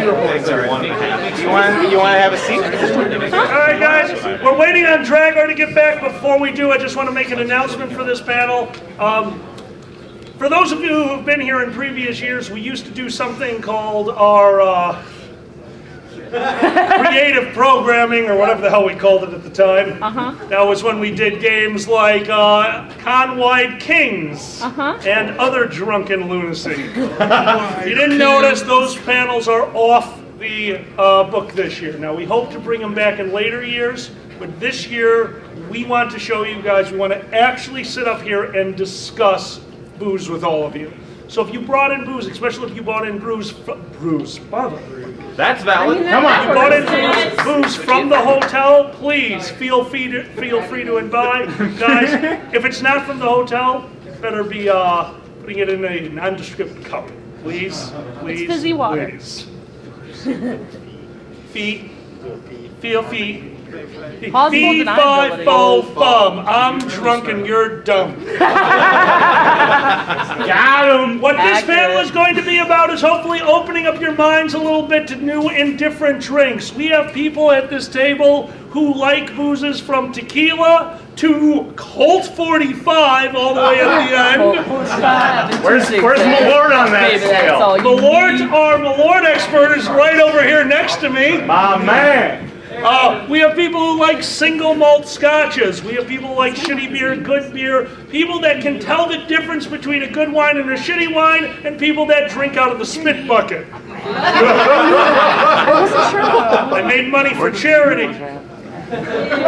You want to have a seat? All right, guys, we're waiting on Dragor to get back. Before we do, I just want to make an announcement for this panel. For those of you who've been here in previous years, we used to do something called our creative programming, or whatever the hell we called it at the time. That was when we did games like Conwide Kings and other drunken lunacy. If you didn't notice, those panels are off the book this year. Now, we hope to bring them back in later years, but this year we want to show you guys, we want to actually sit up here and discuss booze with all of you. So if you brought in booze, especially if you brought in booze, That's valid. Come on. you brought in booze from the hotel, please feel free to imbibe. Guys, if it's not from the hotel, you better be putting it in a nondescript cup. Please, please, It's fizzy water. please. Feel fee. Plausible Fee, fi, deniability. fo, fum. I'm drunk and you're dumb. Got him. What this Accurate. panel is going to be about is hopefully opening up your minds a little bit to new and different drinks. We have people at this table who like boozes from tequila to Colt 45 all the way at the end. Where's Malort on that scale? Our Malort expert is right over here next to me. My man. We have people who like single malt scotches. We have people who like shitty beer, good beer. People that can tell the difference between a good wine and a shitty wine, and people that drink out of the spit bucket. I made money for charity. I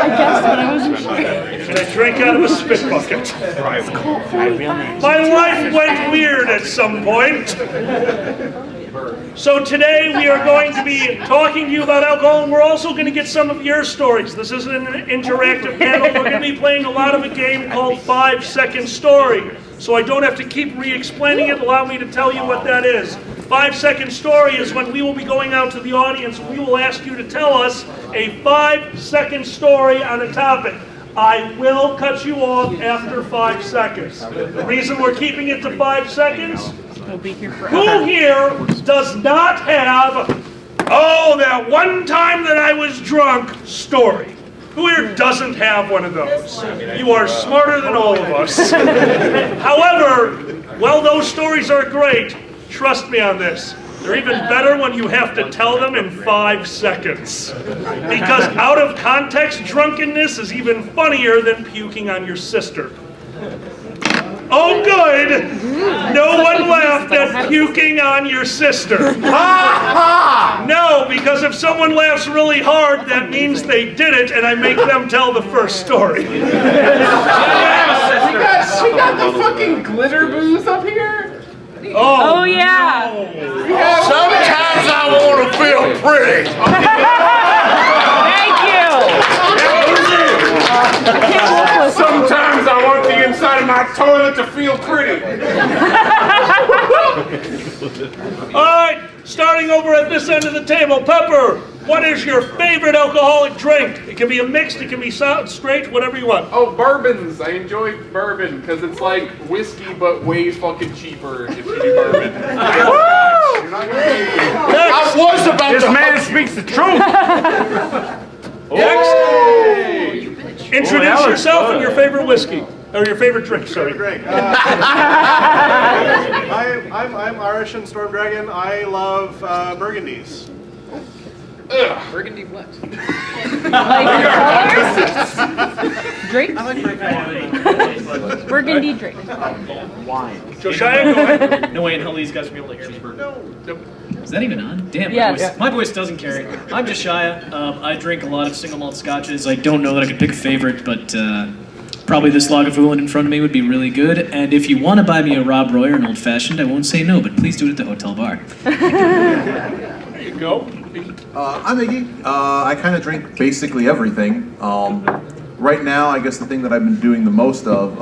guessed, but I wasn't sure. And I drank out of a spit bucket. My life went weird at some point. So today we are going to be talking to you about alcohol, and we're also going to get some of your stories. This isn't an interactive panel. We're going to be playing a lot of a game called 5 Second Story. So I don't have to keep re-explaining it. Allow me to tell you what that is. 5 Second Story is when we will be going out to the audience. We will ask you to tell us a 5-second story on a topic. I will cut you off after 5 seconds. The reason we're keeping it to 5 seconds, We'll be here who forever. here does not have, oh, that one time that I was drunk story? Who here doesn't have one of those? You are smarter than all of us. However, while those stories are great, trust me on this, they're even better when you have to tell them in 5 seconds. Because out of context drunkenness is even funnier than puking on your sister. Oh, good. No one laughed at puking on your sister. No, because if someone laughs really hard, that means they did it, and I make them tell the first story. We got the fucking glitter booze up here. Oh, yeah. Sometimes I want to feel pretty. Thank you. Sometimes I want the inside of my toilet to feel pretty. All right, starting over at this end of the table, Pepper, what is your favorite alcoholic drink? It can be a mixed, it can be straight, whatever you want. Oh, bourbons. I enjoy bourbon because it's like whiskey but way fucking cheaper if you do bourbon. You're not gonna believe me. I was about This to man speaks the truth. Next, introduce that was yourself fun. and your favorite whiskey. Or your favorite drink, sorry. Drink. I'm Irish and Storm Dragon. I love Burgundies. Burgundy what? Like colors? Drink? I like Burgundy drink. Josiah, go ahead. No way in hell these guys will be able to hear me. No. Is that even on? Damn, Yes. my voice doesn't carry. I'm Josiah. I drink a lot of single malt scotches. I don't know that I could pick a favorite, but probably this Lagavulin in front of me would be really good. And if you want to buy me a Rob Roy or an old fashioned, I won't say no, but please do it at the hotel bar. There you go. I'm Iggy. I kind of drink basically everything. Right now, I guess the thing that I've been doing the most of,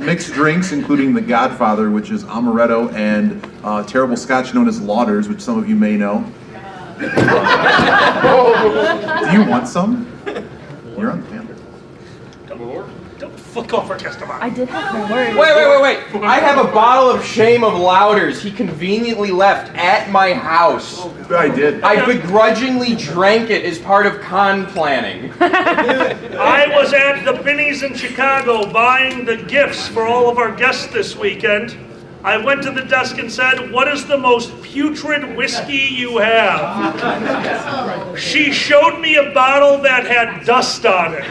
mixed drinks, including the Godfather, which is amaretto, and terrible scotch known as Lauders, which some of you may know. Do you want some? You're on the panel. Don't Fuck off, our customer. I did have my words. Wait. I have a bottle of shame of Louders he conveniently left at my house. I did. I begrudgingly drank it as part of con planning. I was at the Binny's in Chicago buying the gifts for all of our guests this weekend. I went to the desk and said, "What is the most putrid whiskey you have?" She showed me a bottle that had dust on it.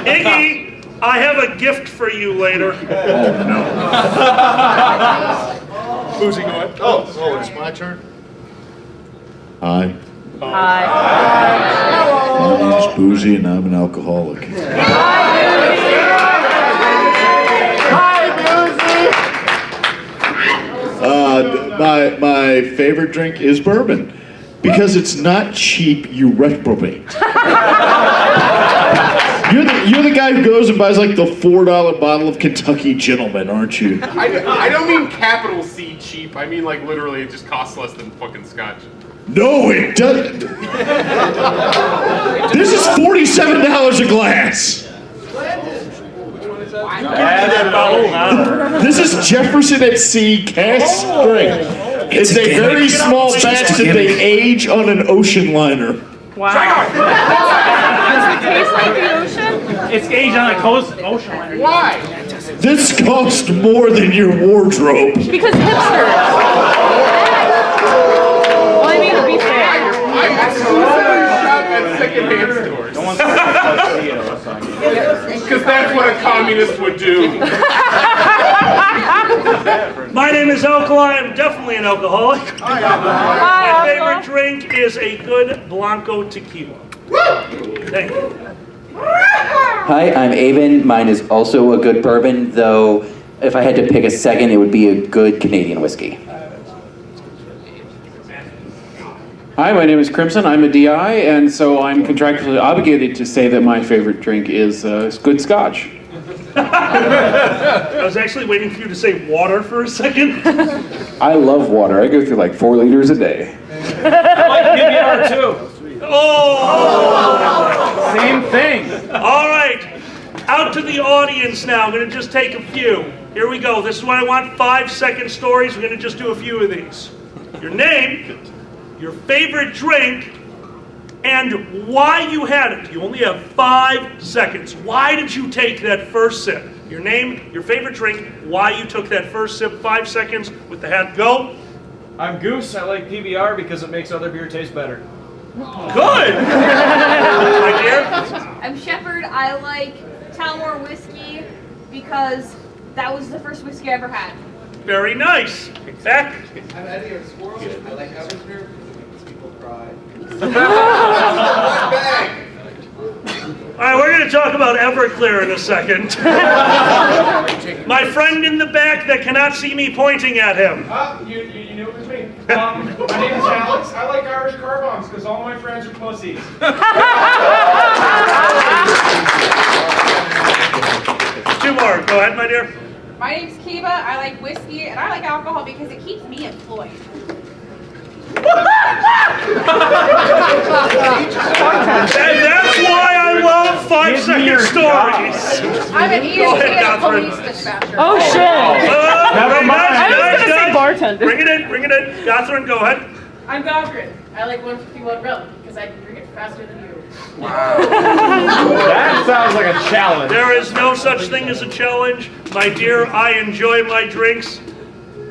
Iggy, I have a gift for you later. Boozy, go ahead. Oh, it's my turn. Hi, Hi. my name is Boozy and I'm an alcoholic. My favorite drink is bourbon because it's not cheap, you reprobate. You're the guy who goes and buys like the $4 bottle of Kentucky Gentleman, aren't you? I don't mean capital C cheap. I mean like literally it just costs less than fucking scotch. No, it doesn't. This is $47 a glass. This is Jefferson at Sea cast strength. It's a very small batch that they age on an ocean liner. Wow. Does it taste like the ocean? It's aged on a ocean liner. Why? This cost more than your wardrobe. Because hipsters. Well, I mean, to be fair. I exclusively shop at secondhand stores. Because that's what a communist would do. My name is Alkali. I'm definitely an alcoholic. My favorite drink is a good Blanco tequila. Thank you. Hi, I'm Avon. Mine is also a good bourbon, though if I had to pick a second, it would be a good Canadian whiskey. Hi, my name is Crimson. I'm a DI, and so I'm contractually obligated to say that my favorite drink is good scotch. I was actually waiting for you to say water for a second. I love water. I go through like 4 liters a day. I like PBR too. Oh! Same thing. All right. Out to the audience now. I'm going to just take a few. Here we go. This is what I want. 5-second stories. We're going to just do a few of these. Your name, your favorite drink, and why you had it. You only have 5 seconds. Why did you take that first sip? Your name, your favorite drink, why you took that first sip. 5 seconds with the hat. Go. I'm Goose. I like PBR because it makes other beer taste better. Good. My dear. I'm Shepherd. I like Tamers whiskey because that was the first whiskey I ever had. Very nice. Back. I'm Eddie or Squirrel. I like Everclear because it makes people cry. All right, we're going to talk about Everclear in a second. My friend in the back that cannot see me pointing at him. You knew it was me. My name is Alex. I like Irish car bombs because all my friends are pussies. 2 more. Go ahead, my dear. My name's Kiva. I like whiskey and I like alcohol because it keeps me employed. And that's why I love 5-second stories. I'm an Go ahead, EMT and a Catherine. police dispatcher. Oh, shit. Never mind. I was going to say bartender. Bring it in. Catherine, go ahead. I'm Godfrey. I like 151 rum because I can drink it faster than you. That sounds like a challenge. There is no such thing as a challenge. My dear, I enjoy my drinks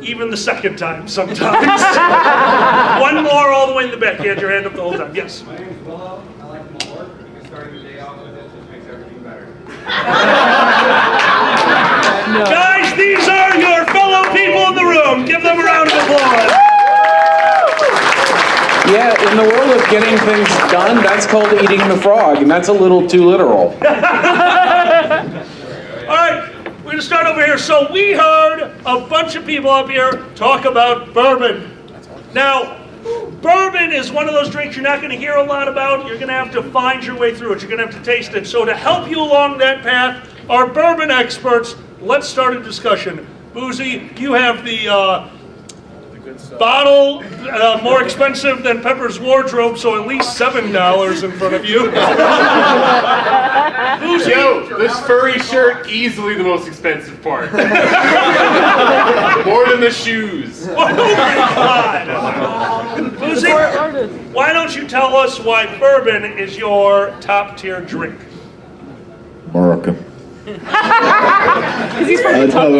even the second time sometimes. 1 more all the way in the back. You had your hand up the whole time. Yes. My name is Willow. I like Malort because starting the day off with it just makes everything better. Guys, these are your fellow people in the room. Give them a round of applause. Yeah, in the world of getting things done, that's called eating the frog, and that's a little too literal. All right, we're going to start over here. So we heard a bunch of people up here talk about bourbon. Now, bourbon is one of those drinks you're not going to hear a lot about. You're going to have to find your way through it. You're going to have to taste it. So to help you along that path, our bourbon experts, let's start a discussion. Boozy, you have the Bottle more expensive than Pepper's wardrobe, so at least $7 in front of you. Yo, this furry shirt, easily the most expensive part. More than the shoes. Oh my God! Boozy, why don't you tell us why bourbon is your top tier drink? America.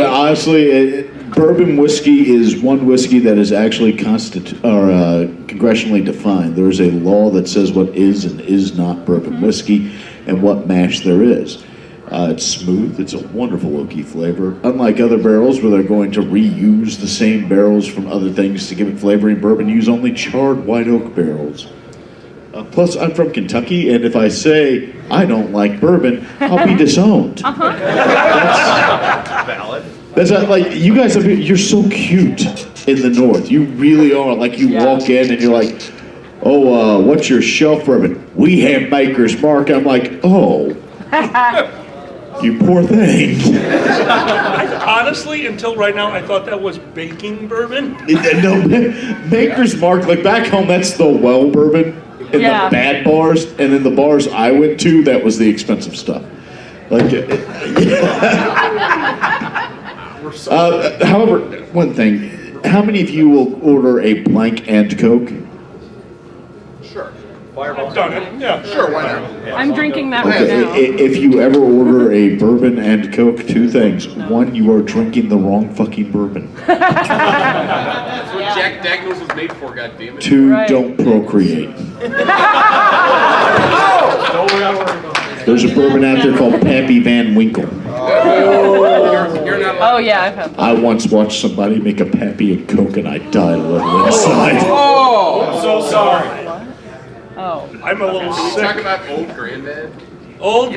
Honestly, bourbon whiskey is one whiskey that is actually congressionally defined. There is a law that says what is and is not bourbon whiskey and what mash there is. It's smooth. It's a wonderful oaky flavor. Unlike other barrels where they're going to reuse the same barrels from other things to give it flavor, in bourbon use only charred white oak barrels. Plus, I'm from Kentucky, and if I say I don't like bourbon, I'll be disowned. Valid. That's not, like, you guys, you're so cute in the North. You really are. Like, you walk in and you're like, oh, what's your shelf bourbon? We have Maker's Mark. I'm like, oh, you poor thing. Honestly, until right now, I thought that was baking bourbon. No, Maker's Mark, like back home, that's the well bourbon. In the bad bars, and in the bars I went to, that was the expensive stuff. Like, however, one thing, how many of you will order a blank and Coke? Sure. I've done it, yeah. Sure, why not? I'm drinking that right now. If you ever order a bourbon and Coke, two things. One, you are drinking the wrong fucking bourbon. That's what Jack Daniels was made for, goddammit. Two, don't procreate. There's a bourbon out there called Pappy Van Winkle. You're not Oh yeah, I've had that. I once watched somebody make a Pappy and Coke and I died a little inside. Oh! I'm so sorry. Oh. I'm a little Can we sick. talk about old granddad? Old?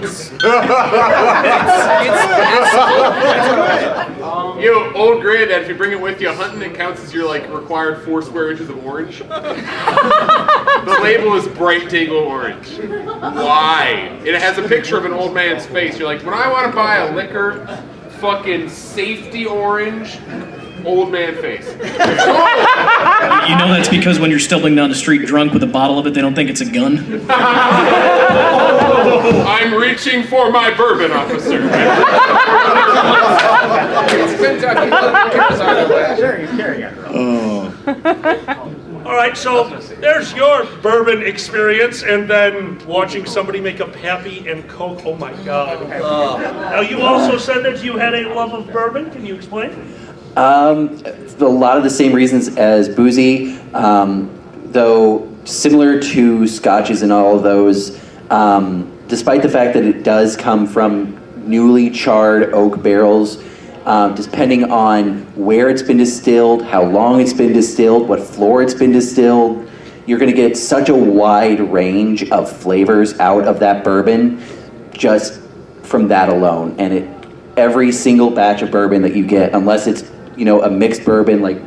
Yo, old granddad, if you bring it with you hunting, it counts as your like required 4 square inches of orange. The label is bright Dago orange. Why? It has a picture of an old man's face. You're like, when I want to buy a liquor, fucking safety orange, old man face. You know that's because when you're stumbling down the street drunk with a bottle of it, they don't think it's a gun. I'm reaching for my bourbon, officer. All right, so there's your bourbon experience, and then watching somebody make a Pappy and Coke. Oh my God. Now, you also said that you had a love of bourbon. Can you explain? A lot of the same reasons as boozy, though similar to scotches and all of those, despite the fact that it does come from newly charred oak barrels, depending on where it's been distilled, how long it's been distilled, what floor it's been distilled, you're going to get such a wide range of flavors out of that bourbon just from that alone. And every single batch of bourbon that you get, unless it's a mixed bourbon like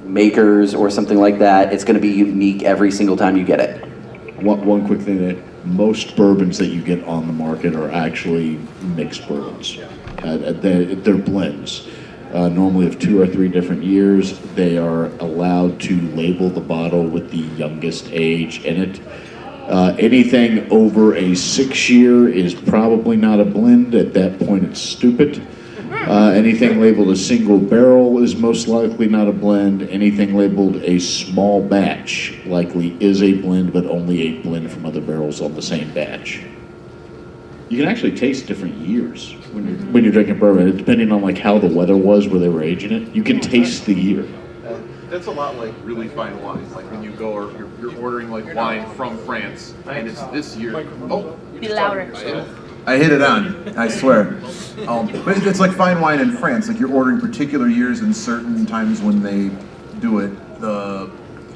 Makers or something like that, it's going to be unique every single time you get it. One quick thing, that most bourbons that you get on the market are actually mixed bourbons. They're blends, normally of 2 or 3 different years. They are allowed to label the bottle with the youngest age in it. Anything over a 6-year is probably not a blend. At that point, it's stupid. Anything labeled a single barrel is most likely not a blend. Anything labeled a small batch likely is a blend, but only a blend from other barrels on the same batch. You can actually taste different years when you're drinking bourbon, depending on like how the weather was where they were aging it. You can taste the year. That's a lot like really fine wines. Like when you go or you're ordering like wine from France and it's this year. Oh, Be louder. I hit it on, I swear. But it's like fine wine in France. Like you're ordering particular years and certain times when they do it,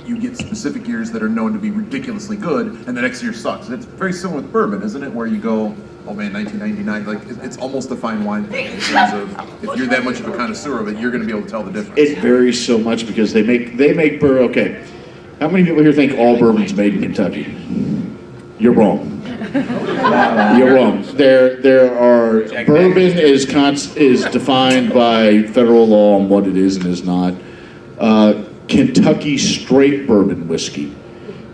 you get specific years that are known to be ridiculously good, and the next year sucks. It's very similar with bourbon, isn't it? Where you go, oh man, 1999. Like it's almost a fine wine thing in terms of if you're that much of a connoisseur of it, you're going to be able to tell the difference. It varies so much because they make bourbon. Okay, how many people here think all bourbon's made in Kentucky? You're wrong. You're wrong. There are bourbon is defined by federal law on what it is and is not. Kentucky straight bourbon whiskey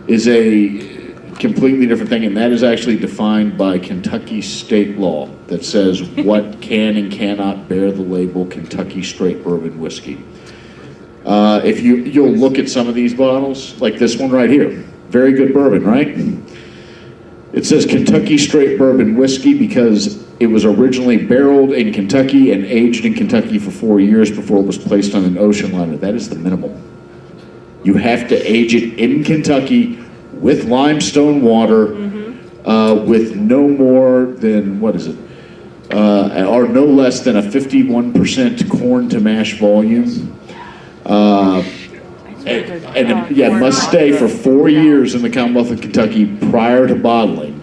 is a completely different thing, and that is actually defined by Kentucky state law that says what can and cannot bear the label Kentucky straight bourbon whiskey. If you'll look at some of these bottles, like this one right here, very good bourbon, right? It says Kentucky straight bourbon whiskey because it was originally barreled in Kentucky and aged in Kentucky for 4 years before it was placed on an ocean liner. That is the minimum. You have to age it in Kentucky with limestone water, with no more than, what is it? Or no less than a 51% corn to mash volume. It must stay for 4 years in the Commonwealth of Kentucky prior to bottling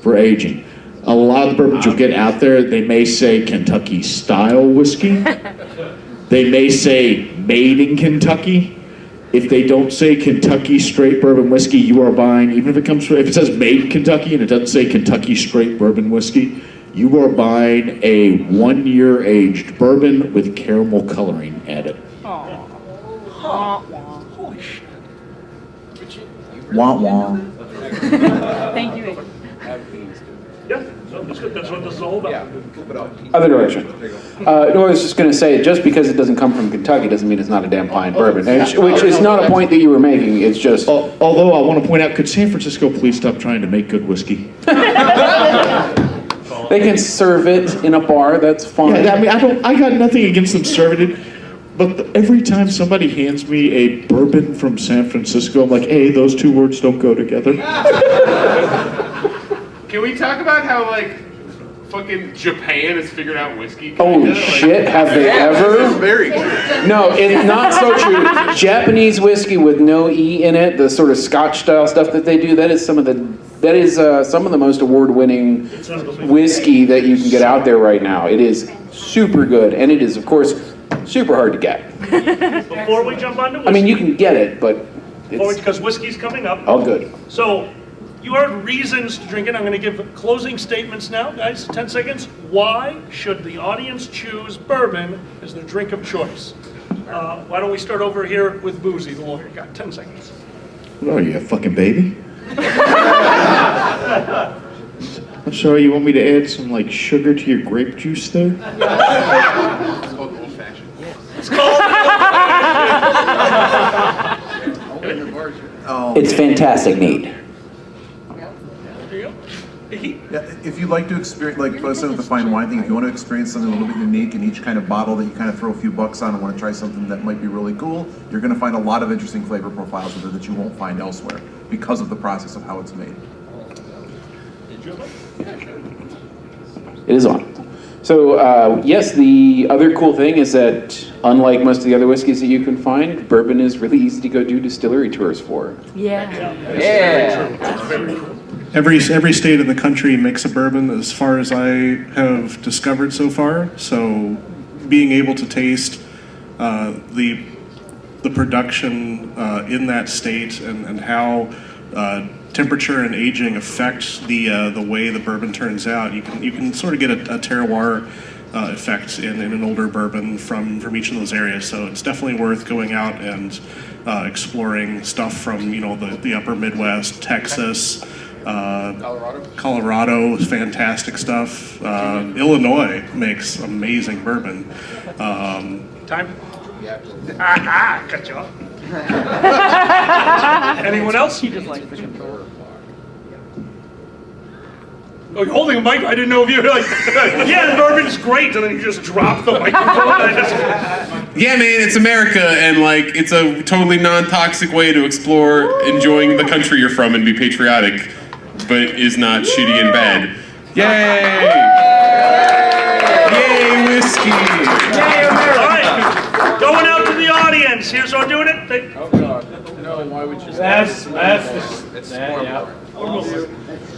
for aging. A lot of the bourbons you'll get out there, they may say Kentucky style whiskey. They may say made in Kentucky. If they don't say Kentucky straight bourbon whiskey, you are buying, even if it says made in Kentucky and it doesn't say Kentucky straight bourbon whiskey, you are buying a 1 year aged bourbon with caramel coloring added. Holy shit. Wah wah. Thank you. Yeah, so that's what this is all about. Other direction. No, I was just going to say, just because it doesn't come from Kentucky doesn't mean it's not a damn fine bourbon, which is not a point that you were making. It's just. Although I want to point out, could San Francisco please stop trying to make good whiskey? They can serve it in a bar. That's fine. Yeah, I mean, I got nothing against them serving it, but every time somebody hands me a bourbon from San Francisco, I'm like, hey, those two words don't go together. Can we talk about how, like, fucking Japan has figured out whiskey? Oh shit, have they ever? This is very true. No, it's not so true. Japanese whiskey with no E in it, the sort of Scotch style stuff that they do, that is some of the most award-winning whiskey that you can get out there right now. It is super good, and it is, of course, super hard to get. Before we jump on to whiskey. I mean, you can get it, but it's because whiskey's coming up. all good. So, you heard reasons to drink it. I'm going to give closing statements now, guys. 10 seconds. Why should the audience choose bourbon as their drink of choice? Why don't we start over here with Boozy, the lawyer? Got 10 seconds. What are you, a fucking baby? I'm sorry, you want me to add some, like, sugar to your grape juice there? It's called old fashioned. It's called It's fantastic neat. Yeah, if you'd like to experience, like I said with the fine wine thing, if you want to experience something a little bit unique in each kind of bottle that you kind of throw a few bucks on and want to try something that might be really cool, you're going to find a lot of interesting flavor profiles with it that you won't find elsewhere because of the process of how it's made. It is on. So, yes, the other cool thing is that, unlike most of the other whiskeys that you can find, bourbon is really easy to go do distillery tours for. Yeah. Every state in the country makes a bourbon as far as I have discovered so far. So being able to taste the production in that state and how temperature and aging affects the way the bourbon turns out, you can sort of get a terroir effect in an older bourbon from each of those areas. So it's definitely worth going out and exploring stuff from the upper Midwest, Texas. Colorado is fantastic stuff. Illinois makes amazing bourbon. Time? Cut you off. Anyone else? He just likes the controller. Oh, you're holding a mic? I didn't know if you were like, yeah, the bourbon's great, and then you just drop the microphone. Yeah, man, it's America, and like it's a totally non-toxic way to explore enjoying the country you're from and be patriotic, but is not shitty and bad. Yay! Yay, whiskey! All right, going out to the audience. Here's how we're doing it. Oh God, no! Why would you? That's yeah.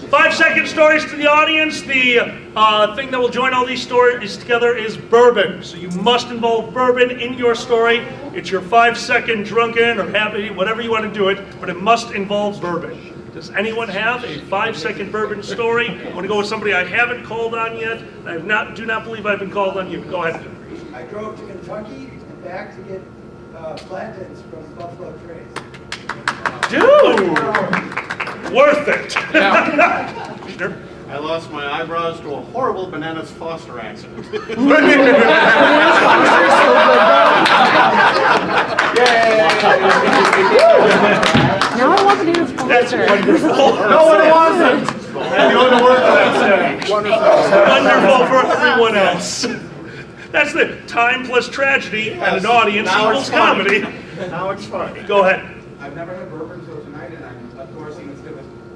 5-second stories to the audience. The thing that will join all these stories together is bourbon. So you must involve bourbon in your story. It's your 5-second drunken or happy, whatever you want to do it, but it must involve bourbon. Does anyone have a 5-second bourbon story? I want to go with somebody I haven't called on yet. I do not believe I've been called on you. Go ahead. I drove to Kentucky and back to get Blanton's from Buffalo Trace. Dude! Worth it. I lost my eyebrows to a horrible Bananas Foster accident. Now I want Bananas Foster. That's wonderful. No one wants it. And you want to work Wonderful for everyone else. That's the time plus tragedy and an audience Now equals it's funny. comedy. Now it's funny. Go ahead. I've never had bourbon until tonight, and I'm endorsing this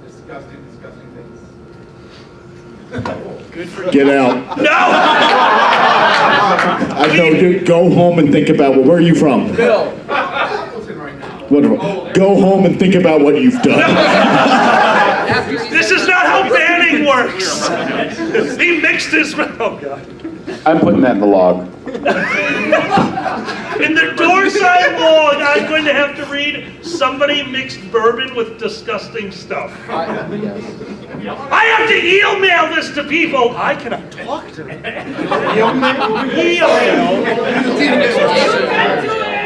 disgusting things. Good for Get out. No! I know, dude, go home and think about, where are you from? Bill. Appleton right now. Wonderful. Go home and think about what you've done. This is not how banning works. He mixed his. Oh God. I'm putting that in the log. In the doorside log, I'm going to have to read somebody mixed bourbon with disgusting stuff. I have to email this to people. I cannot talk to them. Email.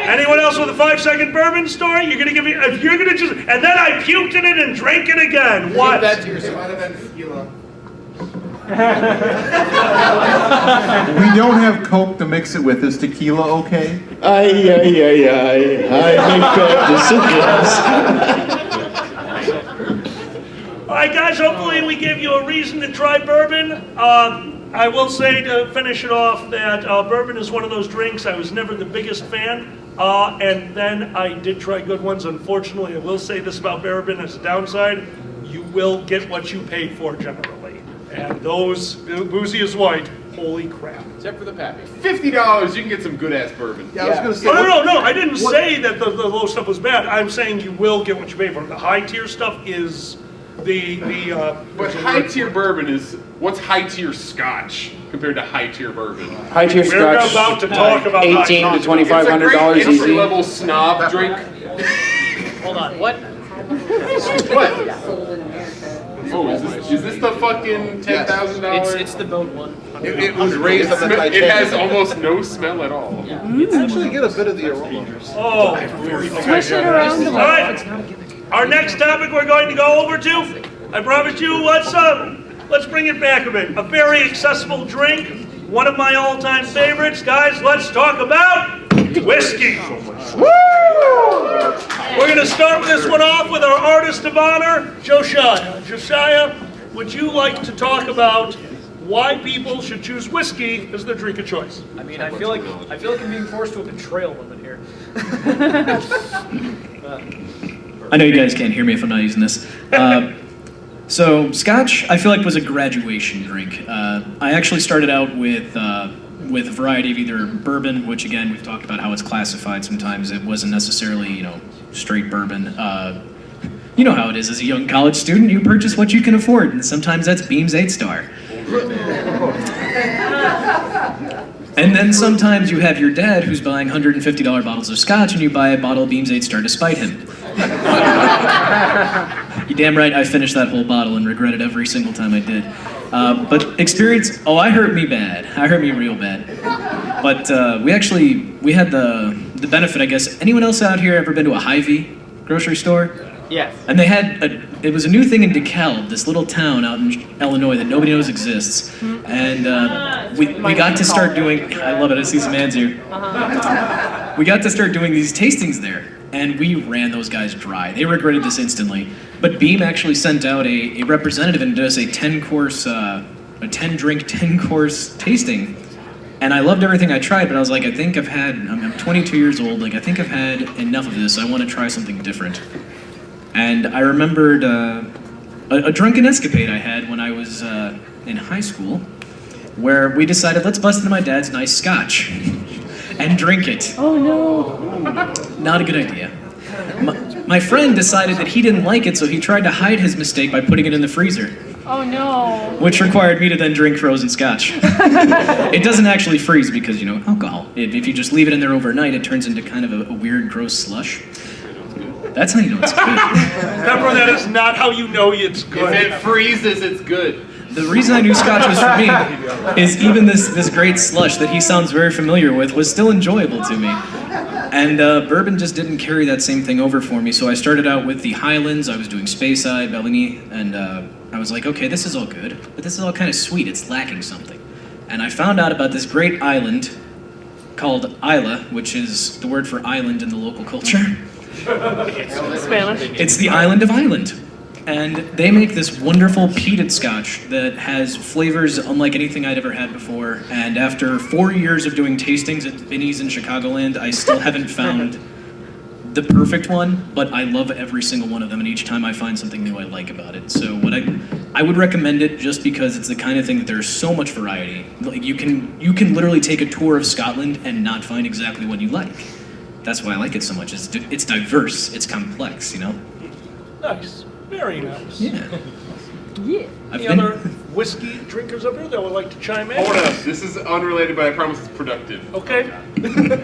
Anyone else with a 5-second bourbon story? You're gonna give me, if you're gonna just, and then I puked in it and drank it again. What? Keep that to yourself. Might have been tequila. We don't have Coke to mix it with. Is tequila okay? I make bad decisions. All right, guys, hopefully we gave you a reason to try bourbon. I will say to finish it off that bourbon is one of those drinks I was never the biggest fan. And then I did try good ones. Unfortunately, I will say this about bourbon as a downside. You will get what you paid for generally. And those, boozy is white, holy crap. Except for the pappy. $50, you can get some good-ass bourbon. Yeah, I was going to say. No, I didn't say that the low stuff was bad. I'm saying you will get what you pay for. The high tier stuff is But high-tier bourbon is, what's high-tier scotch compared to high-tier bourbon? High tier We're scotch. about to talk about $1,800 to $2,500 It's a easy. great entry-level snob drink. Hold on, what? What? Oh, is this the fucking $10,000? It's the boat one. It was raised on the Titanic. It has almost no smell at all. You actually get a bit of the aroma. Oh, Push it around the all right. Our next topic we're going to go over to, I promise you, let's bring it back a bit. A very accessible drink, one of my all-time favorites. Guys, let's talk about whiskey. We're going to start this one off with our artist of honor, Josiah. Josiah, would you like to talk about why people should choose whiskey as their drink of choice? I mean, I feel like I'm being forced to a betrayal moment here. I know you guys can't hear me if I'm not using this. So Scotch, I feel like, was a graduation drink. I actually started out with a variety of either bourbon, which again we've talked about how it's classified. Sometimes it wasn't necessarily straight bourbon. You know how it is as a young college student. You purchase what you can afford, and sometimes that's Beam's 8-Star. And then sometimes you have your dad who's buying $150 bottles of Scotch, and you buy a bottle of Beam's 8-Star to spite him. You damn right I finished that whole bottle and regret it every single time I did. But experience, I hurt me bad. I hurt me real bad. But we had the benefit, I guess. Anyone else out here ever been to a Hy-Vee grocery store? Yes. And they had it was a new thing in DeKalb, this little town out in Illinois that nobody knows exists. And we got to start doing, I love it, I see some hands here. We got to start doing these tastings there. And we ran those guys dry. They regretted this instantly. But Beam actually sent out a representative and does a 10-course, a 10-drink, 10-course tasting. And I loved everything I tried, but I was like, I'm 22 years old, I think I've had enough of this. I want to try something different. And I remembered a drunken escapade I had when I was in high school, where we decided, let's bust into my dad's nice scotch and drink it. Oh no. Not a good idea. My friend decided that he didn't like it, so he tried to hide his mistake by putting it in the freezer, Oh no. which required me to then drink frozen scotch. It doesn't actually freeze because, alcohol. If you just leave it in there overnight, it turns into kind of a weird, gross slush. That's how you know it's good. Pepper, that is not how you know it's good. If it freezes, it's good. The reason I knew Scotch was for me is even this great slush that he sounds very familiar with was still enjoyable to me. And bourbon just didn't carry that same thing over for me, so I started out with the Highlands, I was doing Speyside, Bellini, and I was like, okay, this is all good, but this is all kind of sweet, it's lacking something. And I found out about this great island called Isla, which is the word for island in the local culture. Spanish. It's the island of Ireland. And they make this wonderful peated scotch that has flavors unlike anything I'd ever had before. And after 4 years of doing tastings at Binny's in Chicagoland, I still haven't found the perfect one, but I love every single one of them, and each time I find something new I like about it. So what I would recommend it just because it's the kind of thing that there's so much variety. Like you can literally take a tour of Scotland and not find exactly what you like. That's why I like it so much. It's diverse, it's complex, you know? Nice. Very nice. Yeah. Yeah. Any other whiskey drinkers up here that would like to chime in? Hold up. This is unrelated, but I promise it's productive. Okay.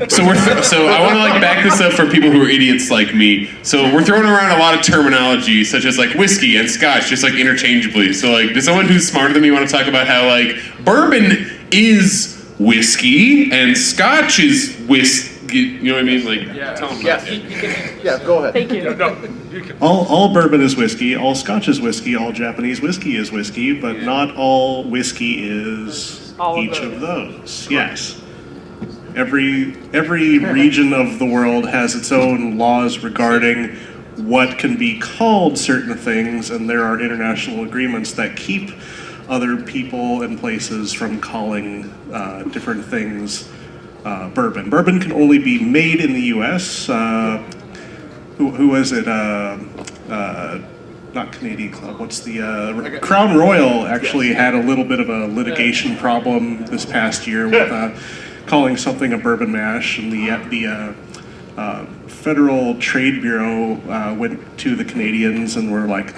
So I want to like back this up for people who are idiots like me. So we're throwing around a lot of terminology, such as like whiskey and scotch, just like interchangeably. So like, does someone who's smarter than me want to talk about how like bourbon is whiskey and scotch is whiskey? You know what I mean? Like, tell them about it. Yeah, go ahead. Thank you. All bourbon is whiskey, all scotch is whiskey, all Japanese whiskey is whiskey, but not all whiskey is each of those. Yes. Every region of the world has its own laws regarding what can be called certain things, and there are international agreements that keep other people and places from calling different things bourbon. Bourbon can only be made in the U.S. Who was it? Not Canadian Club. What's the Crown Royal actually had a little bit of a litigation problem this past year with calling something a bourbon mash, and the Federal Trade Bureau went to the Canadians and were like,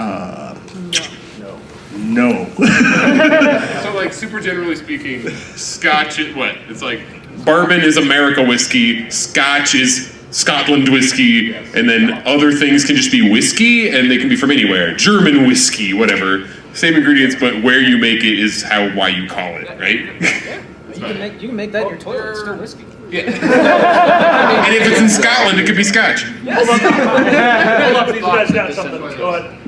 no. So like super generally speaking, scotch is what? It's like bourbon is America whiskey, scotch is Scotland whiskey, and then other things can just be whiskey and they can be from anywhere. German whiskey, whatever. Same ingredients, but where you make it is why you call it, right? You can make that in your toilet, it's still whiskey. Yeah. And if it's in Scotland, it could be scotch. Hold on, these guys got something. Go ahead.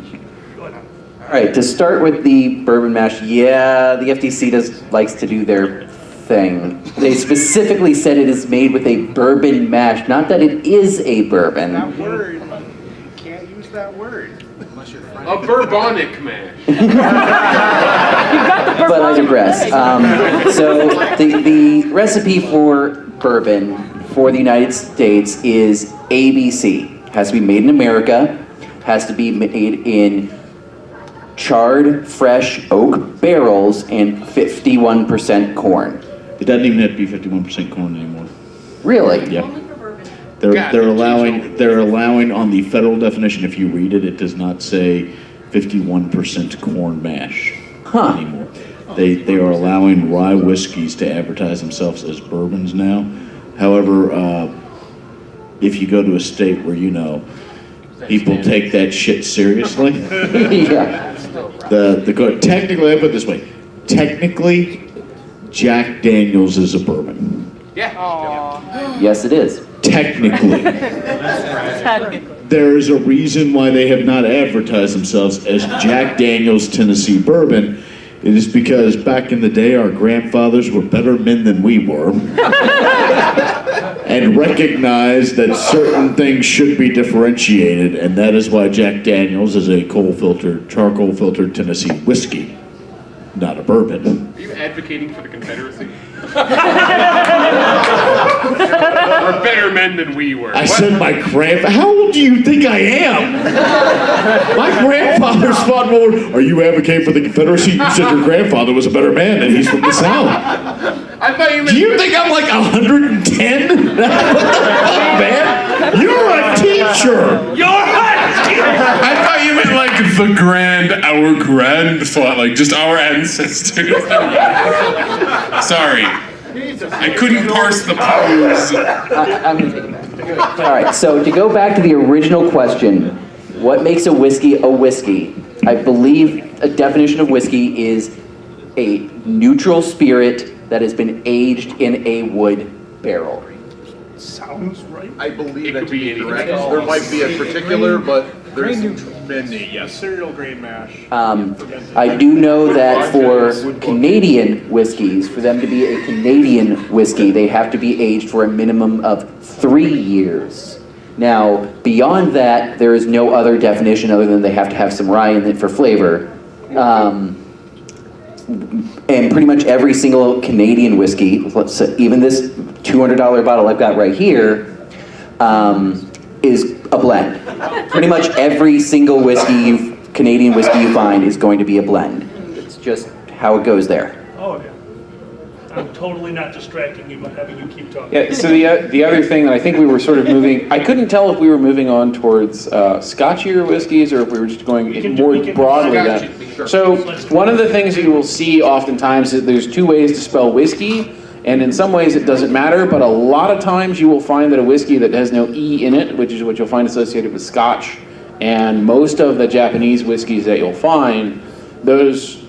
All right, to start with the bourbon mash, yeah, the FTC likes to do their thing. They specifically said it is made with a bourbon mash, not that it is a bourbon. That word, you can't use that word. Unless you're French. A bourbonic mash. But I digress. So the recipe for bourbon for the United States is ABC. Has to be made in America, has to be made in charred, fresh oak barrels, and 51% corn. It doesn't even have to be 51% corn anymore. Really? Yeah. They're allowing on the federal definition, if you read it, it does not say 51% corn mash anymore. They are allowing rye whiskeys to advertise themselves as bourbons now. However, if you go to a state where people take that shit seriously, yeah. Technically, I put it this way: technically, Jack Daniels is a bourbon. Yeah. Yes, it is. Technically. There is a reason why they have not advertised themselves as Jack Daniels Tennessee Bourbon. It is because back in the day, our grandfathers were better men than we were. And recognized that certain things should be differentiated, and that is why Jack Daniels is a charcoal filtered Tennessee whiskey, not a bourbon. Are you advocating for the Confederacy? We're better men than we were. I said my grandfather. How old do you think I am? My grandfather's fought more. Are you advocating for the Confederacy? You said your grandfather was a better man, and he's from the South. I thought you meant. Do you think I'm like 110? What the fuck, man? You're a teacher. I thought you meant like our grandfather, like just our ancestors. Sorry. I couldn't parse the pose. I'm gonna take it back. All right, so to go back to the original question, what makes a whiskey a whiskey? I believe a definition of whiskey is a neutral spirit that has been aged in a wood barrel. sounds right. I believe It that could to be be anything. correct. There might be a particular, but there's many. Yes, cereal grain mash. I do know that for Canadian whiskeys, for them to be a Canadian whiskey, they have to be aged for a minimum of 3 years. Now, beyond that, there is no other definition other than they have to have some rye in it for flavor. And pretty much every single Canadian whiskey, even this $200 bottle I've got right here, is a blend. Pretty much every single Canadian whiskey you find is going to be a blend. It's just how it goes there. Oh, yeah. I'm totally not distracting you by having you keep talking. Yeah, so the other thing that I think we were sort of moving, I couldn't tell if we were moving on towards Scotchier whiskeys or if we were just going more broadly. So one of the things that you will see oftentimes is there's two ways to spell whiskey, and in some ways it doesn't matter, but a lot of times you will find that a whiskey that has no E in it, which is what you'll find associated with Scotch, and most of the Japanese whiskeys that you'll find, those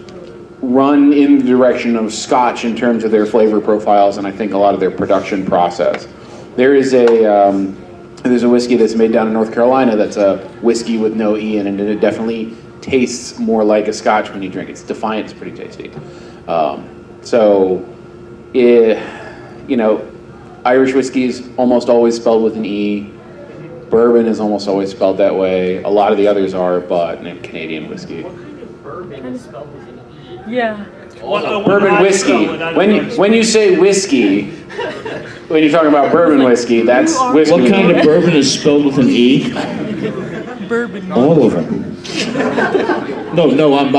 run in the direction of Scotch in terms of their flavor profiles and I think a lot of their production process. There's a whiskey that's made down in North Carolina that's a whiskey with no E in it, and it definitely tastes more like a Scotch when you drink it. It's Defiant, it's pretty tasty. Irish whiskey is almost always spelled with an E. Bourbon is almost always spelled that way. A lot of the others are, but Canadian whiskey. Yeah. Bourbon whiskey. When you say whiskey, when you're talking about bourbon whiskey, that's whiskey. What kind of bourbon is spelled with an E? Bourbon. All of them. No, I'm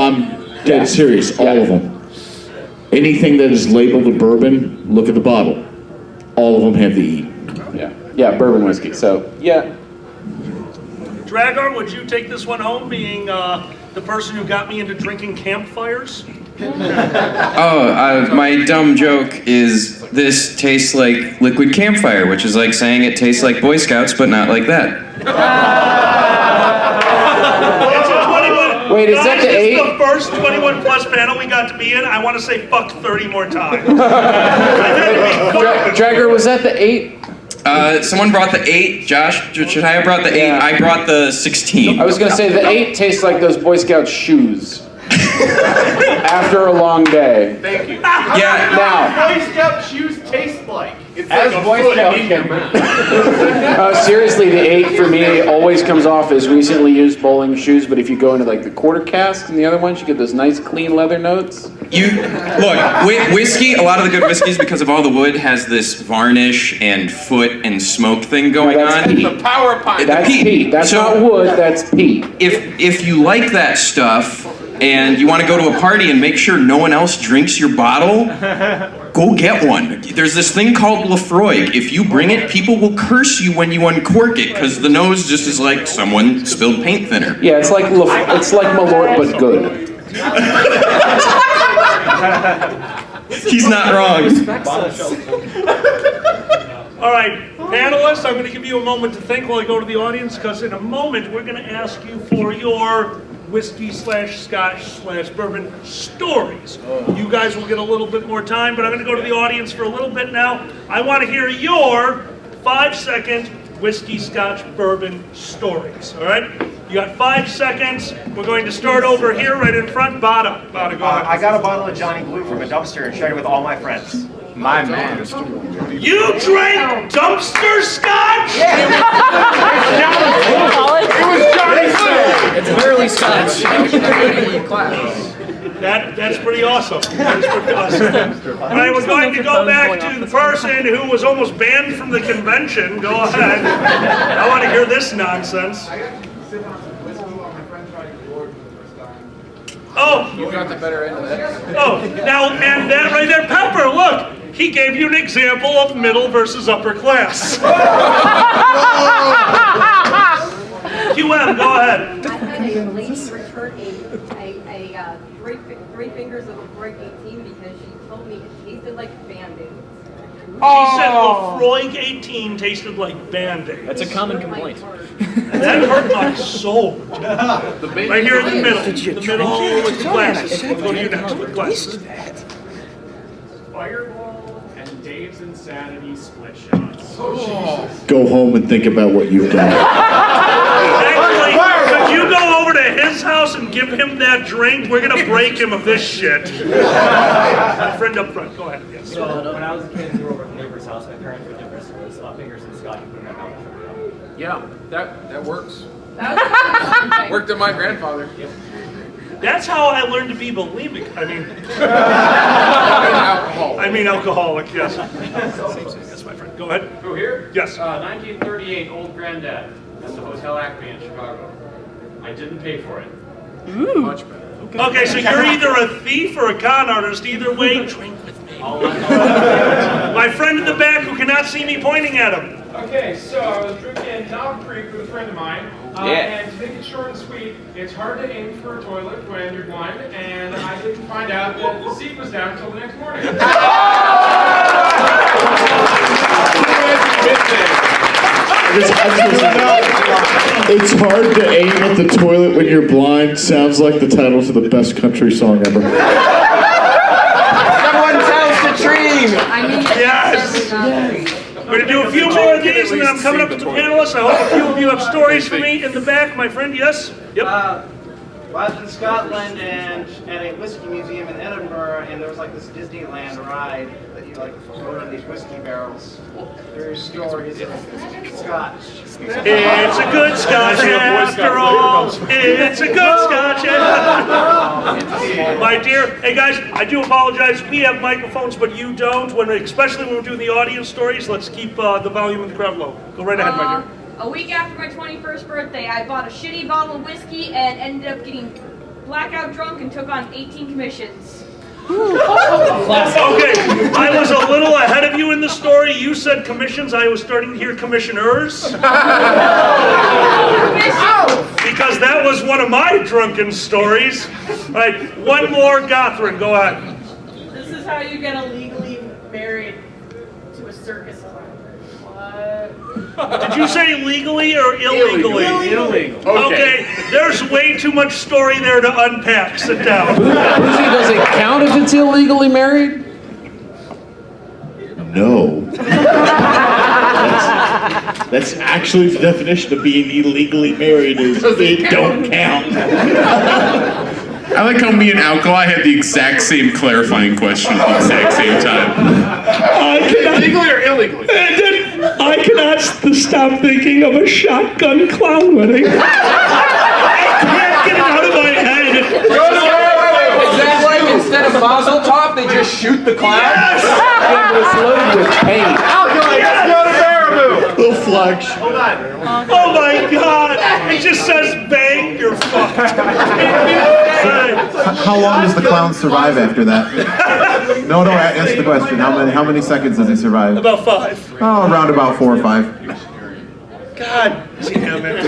dead serious. All of them. Anything that is labeled a bourbon, look at the bottle. All of them have the E. Yeah, bourbon whiskey. So, yeah. Dragar, would you take this one home, being the person who got me into drinking campfires? My dumb joke is this tastes like liquid campfire, which is like saying it tastes like Boy Scouts, but not like that. Wait, is that the 8? It's the first 21 plus panel we got to be in. I want to say fuck 30 more times. Dragger, was that the 8? Someone brought the 8. Josh, should I have brought the 8? Yeah. I brought the 16. I was going to say the 8 tastes like those Boy Scout shoes. After a long day. Thank you. Yeah. Now. Boy Scout shoes taste like? It's As like a Boy foot Scout in your mouth. Seriously, the 8 for me always comes off as recently used bowling shoes, but if you go into like the quarter cask and the other ones, you get those nice clean leather notes. Whiskey, a lot of the good whiskeys, because of all the wood, has this varnish and foot and smoke thing going on. It's the power pine. That's peat. That's not wood, that's peat. If you like that stuff and you want to go to a party and make sure no one else drinks your bottle, go get one. There's this thing called Lafroig. If you bring it, people will curse you when you uncork it because the nose just is like someone spilled paint thinner. Yeah, it's like Malort, but good. He's not wrong. All right, panelists, I'm going to give you a moment to think while I go to the audience, because in a moment we're going to ask you for your whiskey/scotch/bourbon stories. You guys will get a little bit more time, but I'm going to go to the audience for a little bit now. I want to hear your 5-second whiskey/scotch/bourbon stories. All right? You got 5 seconds. We're going to start over here, right in front. Bada, go ahead. I got a bottle of Johnny Blue from a dumpster and shared it with all my friends. My man. You drank dumpster scotch? Yeah. It was Johnny Blue. It's barely Scotch. That's pretty awesome. That's pretty awesome. All right, we're going to go back to the person who was almost banned from the convention. Go ahead. I want to hear this nonsense. Oh, You got the better end of that. oh, now, and that right there, Pepper, look. He gave you an example of middle versus upper class. QM, go ahead. I had a lady return three fingers of a Break 18 because she told me it tasted like Band-Aids. She said Lafroig 18 tasted like Band-Aids. That's a common complaint. That hurt my soul. Right here in the middle. The middle with the glasses. We'll go to you next with glasses. Fireball and Dave's and insanity split shots. Go home and think about what you've done. Actually, if you go over to his house and give him that drink, we're gonna break him of this shit. My friend up front, go ahead. Yes. So when I was a kid, we were over at the neighbor's house. My parents were different, so it was fingers and scotch and put them out. Yeah, that works. That was Worked on my grandfather. Yep. That's how I learned to be bulimic. Alcoholic, yes. Yes, my friend. Go ahead. Go here? Yes. 1938, Old Granddad at the Hotel Acme in Chicago. I didn't pay for it. Ooh. Much better. Okay, so you're either a thief or a con artist. Either way, drink with me. My friend in the back who cannot see me pointing at him. Okay, so I was drinking Knob Creek with a friend of mine. And to make it short and sweet, it's hard to aim for a toilet when you're blind, and I didn't find out that the seat was down until the next morning. It's hard to aim at the toilet when you're blind. Sounds like the title to the best country song ever. Someone tells the dream. Yes. We're going to do a few more of these, and then I'm coming up to the panelists. I hope a few of you have stories for me in the back. My friend, yes? Yep. I was in Scotland and at a whiskey museum in Edinburgh, and there was like this Disneyland ride that you like rode on these whiskey barrels. There's stories of scotch. It's a good scotch after all. It's a good scotch after all. My dear, hey guys, I do apologize. We have microphones, but you don't. Especially when we do the audience stories, let's keep the volume of the crowd low. Go right ahead, my dear. A week after my 21st birthday, I bought a shitty bottle of whiskey and ended up getting blackout drunk and took on 18 commissions. Okay, I was a little ahead of you in the story. You said commissions. I was starting to hear commissioners. Because that was one of my drunken stories. All right, one more, Gothrin. Go ahead. This is how you get illegally married to a circus clown. What? Did you say legally or illegally? Illegal. Okay, there's way too much story there to unpack. Sit down. Boozy, does it count if it's illegally married? No. That's actually the definition of being illegally married is it don't count. I like how me and Alkali had the exact same clarifying question at the exact same time. Legally or illegally? And then I cannot stop thinking of a shotgun clown wedding. I can't get it out of my head. Is that like instead of Mazel Tov, they just shoot the clown? Yes! It was loaded with paint. Yes! Little flags. Hold on. Oh my God! It just says bang, you're fucked. How long does the clown survive after that? No, answer the question. How many seconds does he survive? About 5. Oh, around about 4 or 5. God damn it.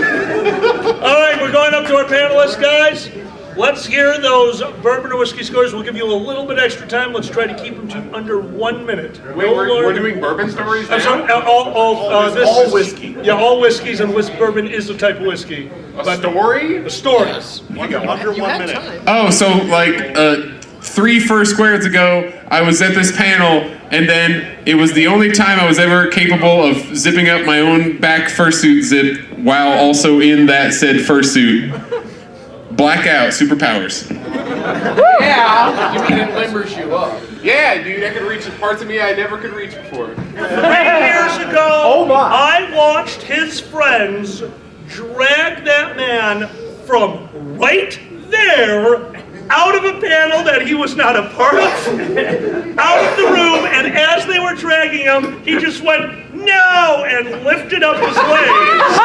All right, we're going up to our panelists, guys. Let's hear those bourbon or whiskey scores. We'll give you a little bit extra time. Let's try to keep them to under 1 minute. Wait, we're doing bourbon stories now? I'm sorry, all whiskey. Yeah, all whiskeys, and bourbon is a type of whiskey. A story? A story. You got under 1 minute. Oh, so like 3 Fursquareds ago, I was at this panel, and then it was the only time I was ever capable of zipping up my own back fursuit zip while also in that said fursuit. Blackout superpowers. Yeah. You mean it limbers you up? Yeah, dude, I could reach parts of me I never could reach before. 3 years ago, I watched his friends drag that man from right there out of a panel that he was not a part of, out of the room, and as they were dragging him, he just went, "No!" and lifted up his legs.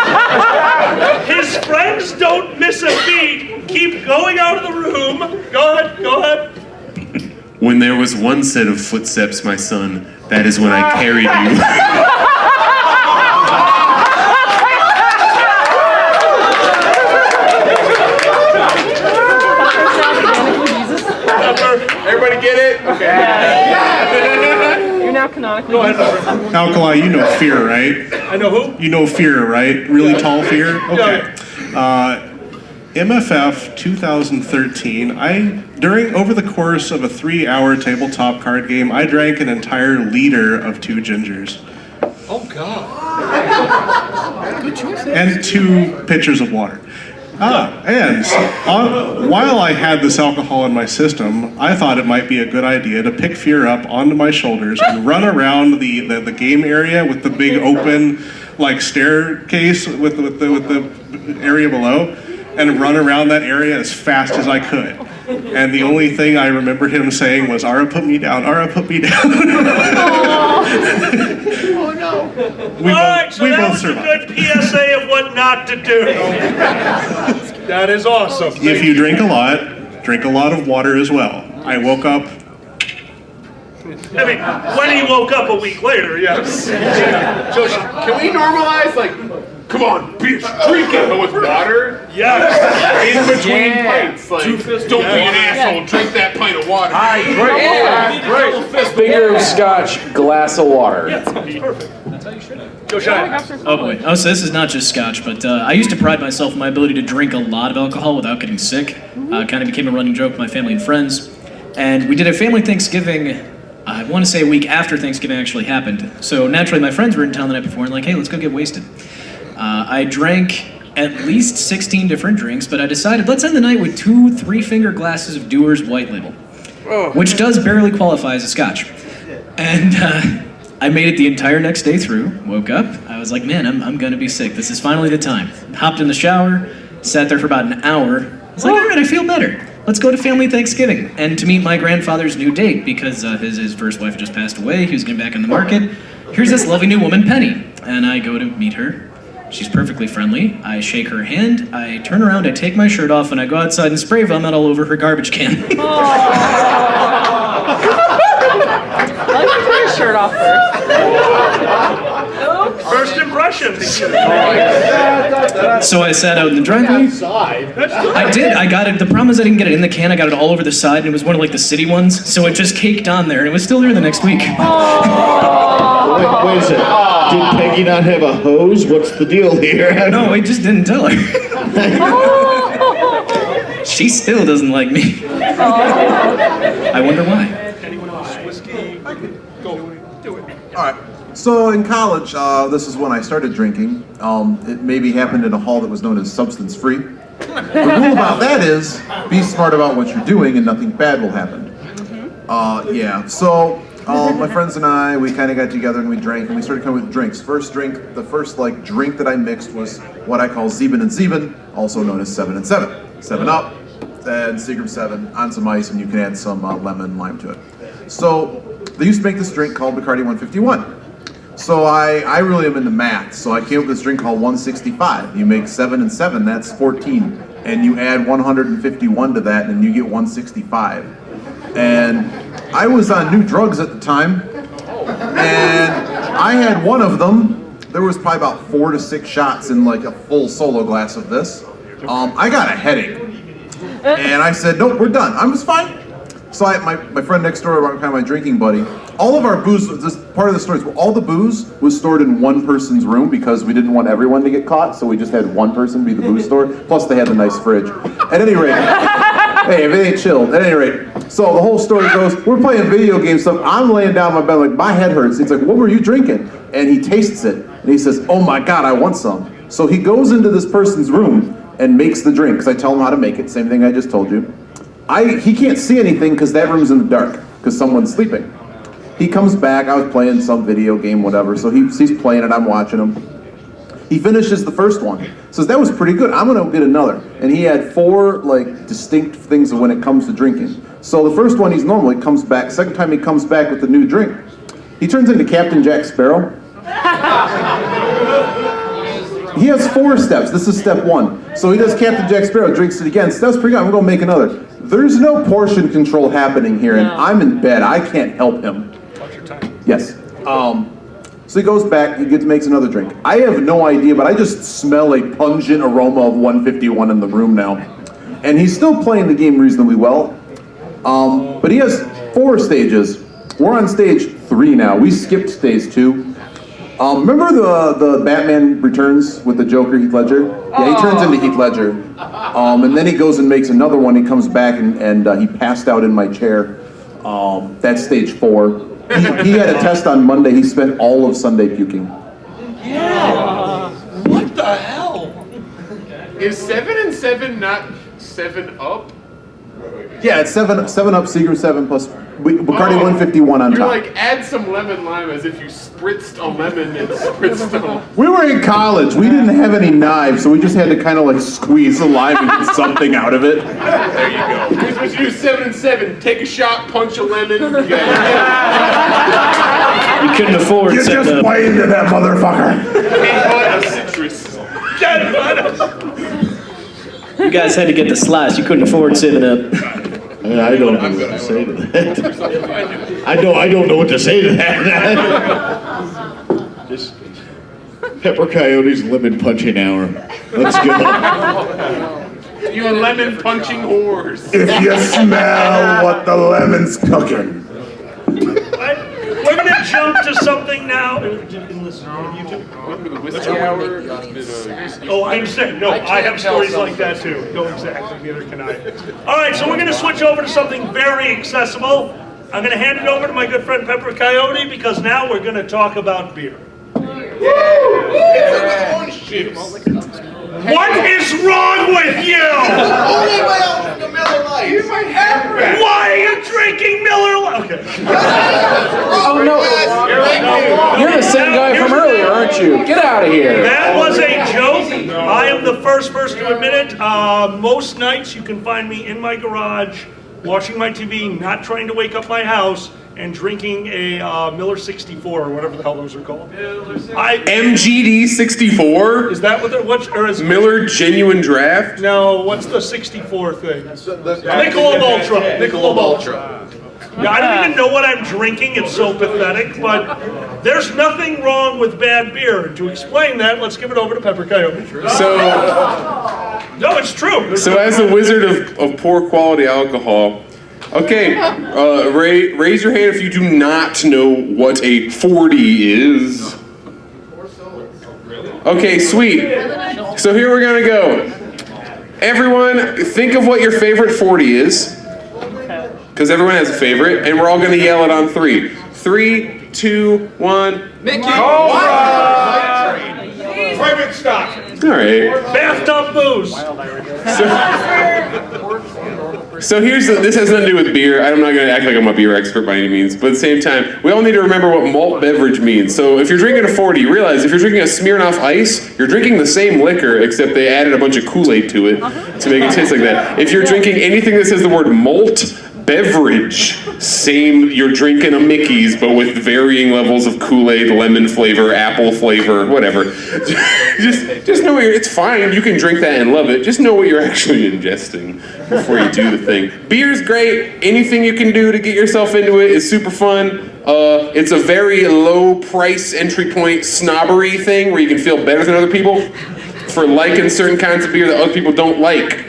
His friends don't miss a beat. Keep going out of the room. Go ahead. When there was one set of footsteps, my son, that is when I carried you. Everybody get it? Okay. Yeah. You're now canonically. Go ahead. Alkali, you know Fear, right? I know who? You know Fear, right? Really tall Fear? Okay. MFF 2013, over the course of a 3-hour tabletop card game, I drank an entire liter of 2 gingers. Oh, God. Good choice. And 2 pitchers of water. While I had this alcohol in my system, I thought it might be a good idea to pick Fear up onto my shoulders and run around the game area with the big open staircase with the area below, and run around that area as fast as I could. And the only thing I remember him saying was, "Ara, put me down. Ara, put me down." Oh no! That was survived. A good PSA of what not to do. That is awesome. If you drink a lot of water as well. I woke up. I mean, when he woke up a week later, yes. Josh, can we normalize, come on, bitch, drink it, but with water? Yes. In between pints. Don't be an asshole, drink that pint of water. Finger of scotch, glass of water. Yeah, perfect. That's how you should have. Oh boy. Oh, so this is not just scotch, but I used to pride myself in my ability to drink a lot of alcohol without getting sick. Kind of became a running joke with my family and friends. And we did a family Thanksgiving, I want to say a week after Thanksgiving actually happened. So naturally my friends were in town the night before and hey, let's go get wasted. I drank at least 16 different drinks, but I decided let's end the night with 2 3-finger glasses of Dewar's White Label, which does barely qualify as a scotch. And I made it the entire next day through, woke up, I was like, man, I'm gonna be sick. This is finally the time. Hopped in the shower, sat there for about an hour. I was like, all right, I feel better. Let's go to family Thanksgiving and to meet my grandfather's new date because his first wife had just passed away. He was getting back on the market. Here's this lovely new woman, Penny. And I go to meet her. She's perfectly friendly. I shake her hand, I turn around, I take my shirt off, and I go outside and spray vomit all over her garbage can. I like to take your shirt off first. First impressions. So I sat out in the driveway. I did. I got it. The problem is I didn't get it in the can. I got it all over the side, and it was one of the city ones. So it just caked on there, and it was still there the next week. Wait a second. Did Peggy not have a hose? What's the deal here? No, I just didn't tell her. She still doesn't like me. I wonder why. Anyone else? Whiskey? Go. Do it. All right. So in college, this is when I started drinking. It maybe happened in a hall that was known as substance free. The rule about that is be smart about what you're doing and nothing bad will happen. So my friends and I, we kind of got together and we drank and we started coming with drinks. The first drink that I mixed was what I call Zeben and Zeben, also known as 7 and 7. 7 Up, and Seagram 7 on some ice, and you can add some lemon and lime to it. So they used to make this drink called Bacardi 151. So I really am into math, so I came up with this drink called 165. You make 7 and 7, that's 14. And you add 151 to that, and you get 165. And I was on new drugs at the time, and I had one of them. There was probably about 4 to 6 shots in a full solo glass of this. I got a headache, and I said, nope, we're done. I'm just fine. So my friend next door, kind of my drinking buddy, all of our booze, this part of the story is all the booze was stored in one person's room because we didn't want everyone to get caught, so we just had one person be the booze store. Plus they had the nice fridge. At any rate, hey, if it ain't chilled. At any rate, so the whole story goes, we're playing video game stuff. I'm laying down in my bed my head hurts. He's like, what were you drinking? And he tastes it, and he says, oh my God, I want some. So he goes into this person's room and makes the drink, because I tell him how to make it, same thing I just told you. He can't see anything because that room's in the dark, because someone's sleeping. He comes back, I was playing some video game, whatever, so he's playing it, I'm watching him. He finishes the first one, says, that was pretty good, I'm gonna get another. And he had 4 distinct things when it comes to drinking. So the first one he's normal, he comes back, second time he comes back with the new drink. He turns into Captain Jack Sparrow. He has 4 steps, this is step 1. So he does Captain Jack Sparrow, drinks it again, so that's pretty good, I'm gonna make another. There's no portion control happening here, and I'm in bed, I can't help him. Watch your time. Yes. So he goes back, makes another drink. I have no idea, but I just smell a pungent aroma of 151 in the room now. And he's still playing the game reasonably well. But he has 4 stages. We're on stage 3 now. We skipped stage 2. Remember the Batman Returns with the Joker, Heath Ledger? Yeah, he turns into Heath Ledger. And then he goes and makes another one. He comes back and he passed out in my chair. That's stage 4. He had a test on Monday. He spent all of Sunday puking. Yeah. What the hell? Is 7 and 7 not 7 Up? Yeah, it's 7 Up, Secret 7 plus Bacardi 151 on You're top. like, add some lemon lime as if you spritzed a lemon and spritzed a... We were in college. We didn't have any knives, so we just had to kind of like squeeze the lime and get something out of it. There you go. Here's what you do, 7 and 7. Take a shot, punch a lemon. You couldn't afford You just bite into that motherfucker. a citrus. You guys had to get the slice. You couldn't afford 7-Up. I don't know what to say to that. I don't know what to say to that. Just Pepper Coyote's lemon punching hour. Let's go. You lemon punching whores. If you smell what the lemon's cooking. We're going to jump to something now. In this YouTube. Oh, I understand. No, I have stories like that too. No, exactly. Neither can I. All right, so we're going to switch over to something very accessible. I'm going to hand it over to my good friend Pepper Coyote because now we're going to talk about beer. What is wrong with you? Only way I'll drink a Miller Lite. He's my half-breed. Why are you drinking Miller Lite? Okay. Oh no! You're the same guy from earlier, aren't you? Get out of here. That was a joke. I am the first person to admit it. Most nights you can find me in my garage, watching my TV, not trying to wake up my house, and drinking a Miller 64 or whatever the hell those are called. MGD 64? Is that what they're, or is Miller Genuine Draft? No, what's the 64 thing? Michelob Ultra. Michelob Ultra. Yeah, I don't even know what I'm drinking. It's so pathetic, but there's nothing wrong with bad beer. And to explain that, let's give it over to Pepper Coyote. No, it's true. So as a wizard of poor quality alcohol, okay, raise your hand if you do not know what a 40 is. Okay, sweet. So here we're gonna go. Everyone, think of what your favorite 40 is. Because everyone has a favorite, and we're all gonna yell it on 3. 3, 2, 1. Mickey! Private stock. All right. Bathtub booze. So this has nothing to do with beer. I'm not going to act like I'm a beer expert by any means, but at the same time, we all need to remember what malt beverage means. So if you're drinking a 40, you realize if you're drinking a Smirnoff Ice, you're drinking the same liquor, except they added a bunch of Kool-Aid to it to make it taste like that. If you're drinking anything that says the word malt beverage, same, you're drinking a Mickey's, but with varying levels of Kool-Aid, lemon flavor, apple flavor, whatever. just know it's fine, you can drink that and love it, just know what you're actually ingesting before you do the thing. Beer's great, anything you can do to get yourself into it is super fun. It's a very low price entry point snobbery thing where you can feel better than other people for liking certain kinds of beer that other people don't like.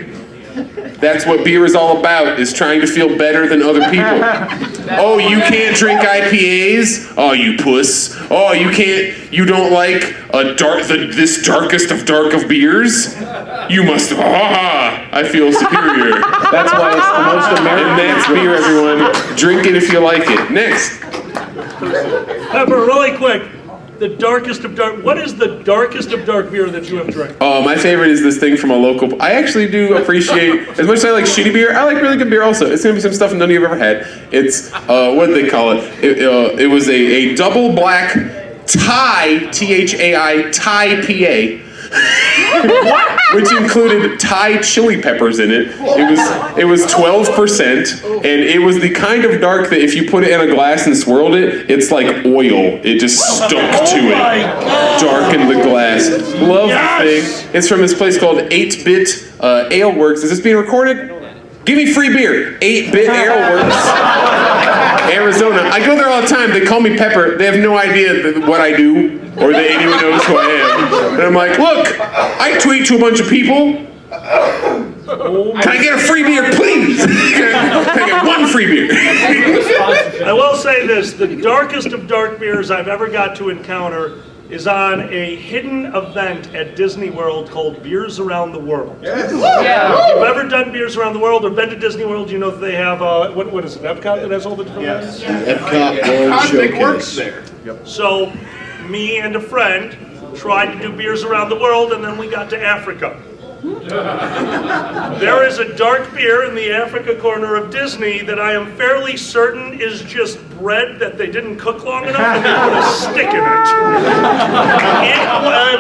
That's what beer is all about, is trying to feel better than other people. Oh, you can't drink IPAs? Oh, you puss. Oh, you don't like this darkest of dark of beers? You must, I feel superior. That's why it's the most American. And that's beer, everyone. Drink it if you like it. Next. Pepper, really quick. The darkest of dark. What is the darkest of dark beer that you have drank? Oh, my favorite is this thing from a local. I actually do appreciate, as much as I like shitty beer, I like really good beer also. It's gonna be some stuff none of you have ever had. It's what do they call it? It was a double black Thai, Thai, Thai PA. Which included Thai chili peppers in it. It was 12%, and it was the kind of dark that if you put it in a glass and swirled it, it's like oil. It just stuck to it. Darkened the glass. Love the thing. It's from this place called 8-Bit Ale Works. Is this being recorded? Give me free beer. 8-Bit Ale Works. Arizona. I go there all the time. They call me Pepper. They have no idea what I do or that anyone knows who I am. And I'm like, look, I tweet to a bunch of people. Can I get a free beer, please? Can I get one free beer? I will say this, the darkest of dark beers I've ever got to encounter is on a hidden event at Disney World called Beers Around the World. Yes. Yeah. If you've ever done Beers Around the World or been to Disney World, you know that they have, what is it, Epcot that has all the different events? Epcot World Cosmic Showcase. works there. So, me and a friend tried to do Beers Around the World, and then we got to Africa. There is a dark beer in the Africa corner of Disney that I am fairly certain is just bread that they didn't cook long enough and they put a stick in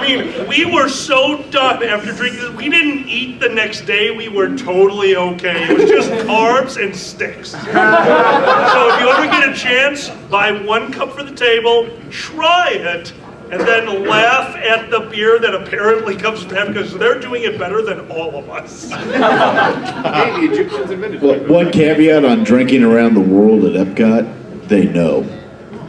it. We were so done after drinking this. We didn't eat the next day. We were totally okay. It was just carbs and sticks. So if you ever get a chance, buy 1 cup for the table, try it, and then laugh at the beer that apparently comes from Africa because they're doing it better than all of us. Hey, the Egyptians invented Well, one caveat on drinking around the world at Epcot, they know.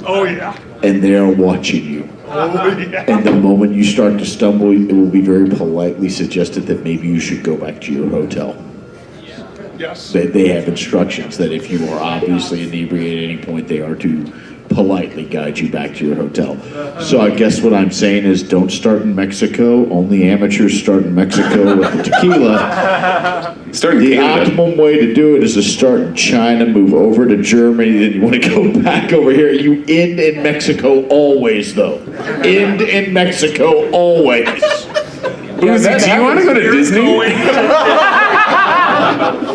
Oh, yeah. And they are watching you. Oh, yeah. And the moment you start to stumble, it will be very politely suggested that maybe you should go back to your hotel. Yes. They have instructions that if you are obviously inebriated at any point, they are to politely guide you back to your hotel. So I guess what I'm saying is don't start in Mexico. Only amateurs start in Mexico with the tequila. The optimum way to do it is to start in China, move over to Germany, then you want to go back over here. You end in Mexico always, though. End in Mexico always. Boozy, do you want to go to Disney?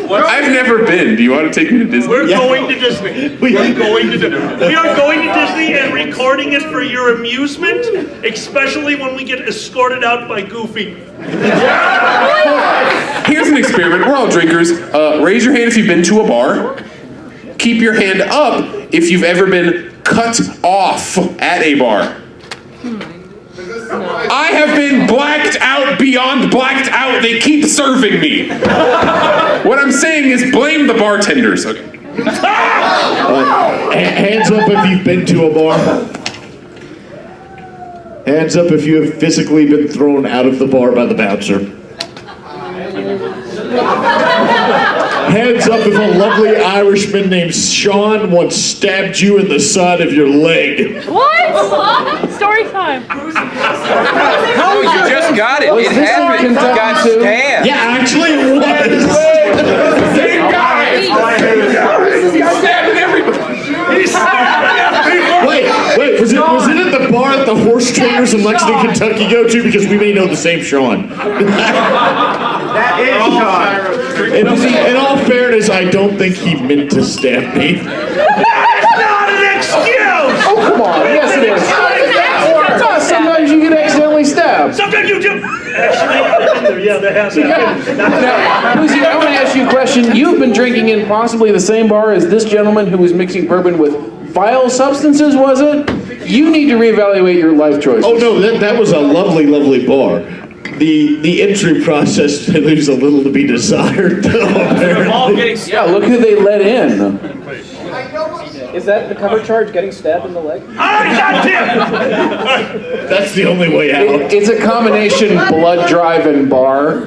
I've never been. Do you want to take me to Disney? We're going to Disney. We are going to Disney. We are going to Disney and recording it for your amusement, especially when we get escorted out by Goofy. Here's an experiment. We're all drinkers. Raise your hand if you've been to a bar. Keep your hand up if you've ever been cut off at a bar. I have been blacked out beyond blacked out. They keep serving me. What I'm saying is blame the bartenders. Okay. Hands up if you've been to a bar. Hands up if you have physically been thrown out of the bar by the bouncer. Hands up if a lovely Irishman named Sean once stabbed you in the side of your leg. What? Story time. No, you just got it. Was It this happened. in You got Kentucky too? stabbed. Yeah, actually it was. Same guy! He's stabbing everybody! Wait, was it at the bar that the horse trainers in Lexington, Kentucky go to? Because we may know the same Sean. That is Sean. In all fairness, I don't think he meant to stab me. That's not an excuse! Oh, come on. Yes, it is. Sometimes you get accidentally stabbed. Sometimes you do. Actually, I've been there. Yeah, that has happened. Now, Lucy, I want to ask you a question. You've been drinking in possibly the same bar as this gentleman who was mixing bourbon with vile substances, was it? You need to reevaluate your life choices. Oh no, that was a lovely, lovely bar. The entry process leaves a little to be desired, though, apparently. Yeah, look who they let in. Is that the cover charge, getting stabbed in the leg? That's the only way out. It's a combination blood drive and bar.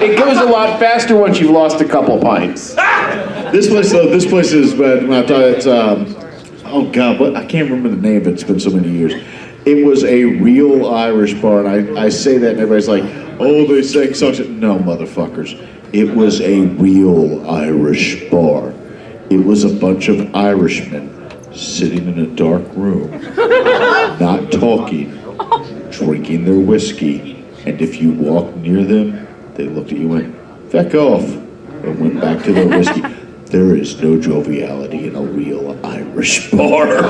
It goes a lot faster once you've lost a couple pints. This place is, when I thought it's, oh God, I can't remember the name, but it's been so many years. It was a real Irish bar, and I say that, and everybody's like, oh, they sang songs. No, motherfuckers. It was a real Irish bar. It was a bunch of Irishmen sitting in a dark room, not talking, drinking their whiskey, and if you walked near them, they looked at you and went, feck off, and went back to their whiskey. There is no joviality in a real Irish bar.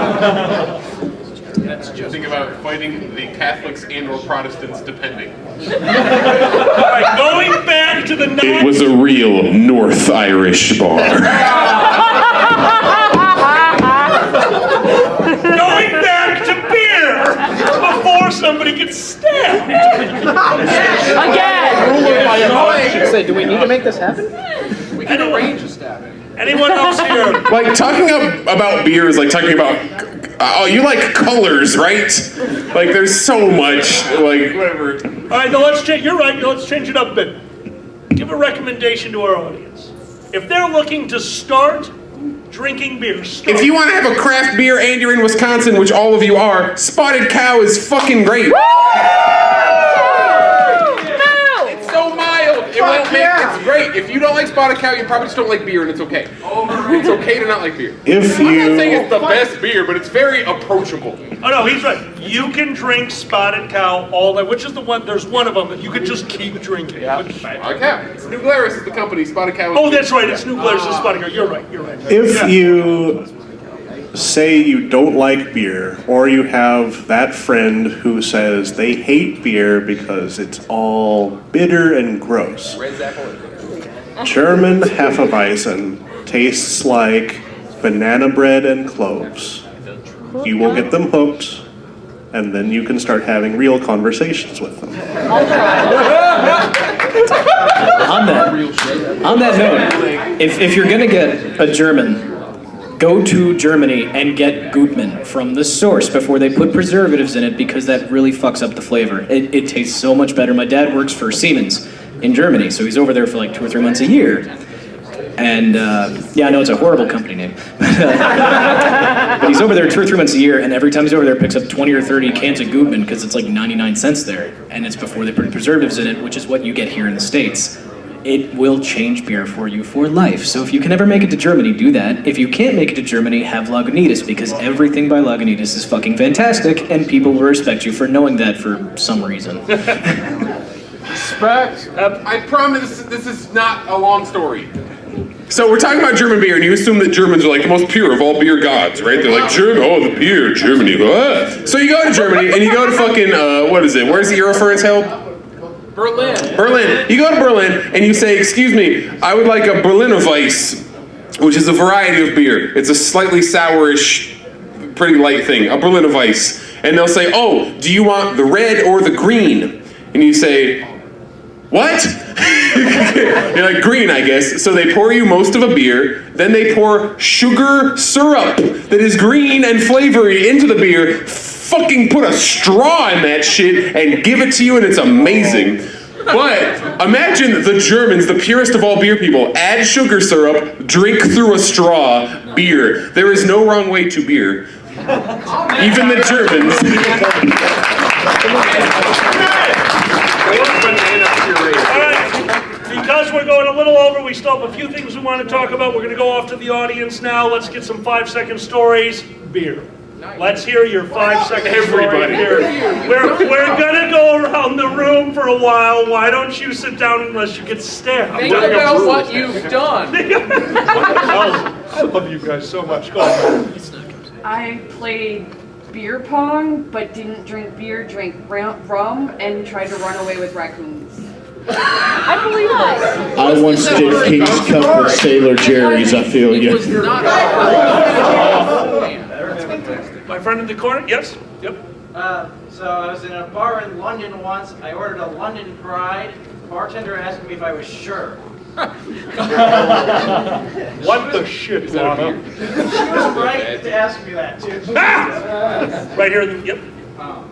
Think about fighting the Catholics and or Protestants, depending. All right, going back to the It was a real North Irish bar. Going back to beer before somebody gets stabbed. Again. I should say, do we need to make this happen? We can arrange a stabbing. Anyone else here? Like talking about beer is like talking about you like colors, right? Like there's so much like whatever. All right, now let's change. You're right. Let's change it up a bit. Give a recommendation to our audience. If they're looking to start drinking beer. If you want to have a craft beer and you're in Wisconsin, which all of you are, Spotted Cow is fucking great. It's so mild. It's great. If you don't like Spotted Cow, you probably just don't like beer, and it's okay. It's okay to not like beer. I'm not saying it's the best beer, but it's very approachable. Oh no, he's right. You can drink Spotted Cow all day, which is the one. There's one of them that you can just keep drinking. Spotted Cow. New Glarus is the company. Spotted Cow. Oh, that's right. It's New Glarus and Spotted Cow. You're right. If you say you don't like beer, or you have that friend who says they hate beer because it's all bitter and gross, German Hefeweizen tastes like banana bread and cloves. You will get them hooked, and then you can start having real conversations with them. On that note, if you're gonna get a German, go to Germany and get Gutmann from the source before they put preservatives in it, because that really fucks up the flavor. It tastes so much better. My dad works for Siemens in Germany, so he's over there for like 2 or 3 months a year. And yeah, I know it's a horrible company name, but he's over there 2 or 3 months a year, and every time he's over there, picks up 20 or 30 cans of Gutmann because it's like 99 cents there, and it's before they put preservatives in it, which is what you get here in the States. It will change beer for you for life. So if you can ever make it to Germany, do that. If you can't make it to Germany, have Lagunitas, because everything by Lagunitas is fucking fantastic, and people will respect you for knowing that for some reason. Respect. I promise this is not a long story. So we're talking about German beer, and you assume that Germans are like the most pure of all beer gods, right? They're like, the beer, Germany. So you go to Germany, and you go to fucking, what is it? Where's the Eurofurence held? Berlin. You go to Berlin, and you say, excuse me, I would like a Berliner Weiss, which is a variety of beer. It's a slightly sourish, pretty light thing, a Berliner Weiss. And they'll say, oh, do you want the red or the green? And you say, what? You're like, green, I guess. So they pour you most of a beer, then they pour sugar syrup that is green and flavory into the beer, fucking put a straw in that shit, and give it to you, and it's amazing. But imagine the Germans, the purest of all beer people, add sugar syrup, drink through a straw, beer. There is no wrong way to beer. Even the Germans. Because we're going a little over, we still have a few things we want to talk about. We're going to go off to the audience now. Let's get some 5-second stories. Beer. Let's hear your 5-second story. Beer. We're going to go around the room for a while. Why don't you sit down unless you get stabbed? Think about what you've done. I love you guys so much. Go on. I played beer pong, but didn't drink beer, drank rum, and tried to run away with raccoons. I believe this. I once did King's Cup with Sailor Jerry's, I feel you. My friend in the corner, yes? Yep. So I was in a bar in London once. I ordered a London Pride. The bartender asked me if I was sure. What the shit, Lana? She was right to ask me that, too. Right here, yep. I'm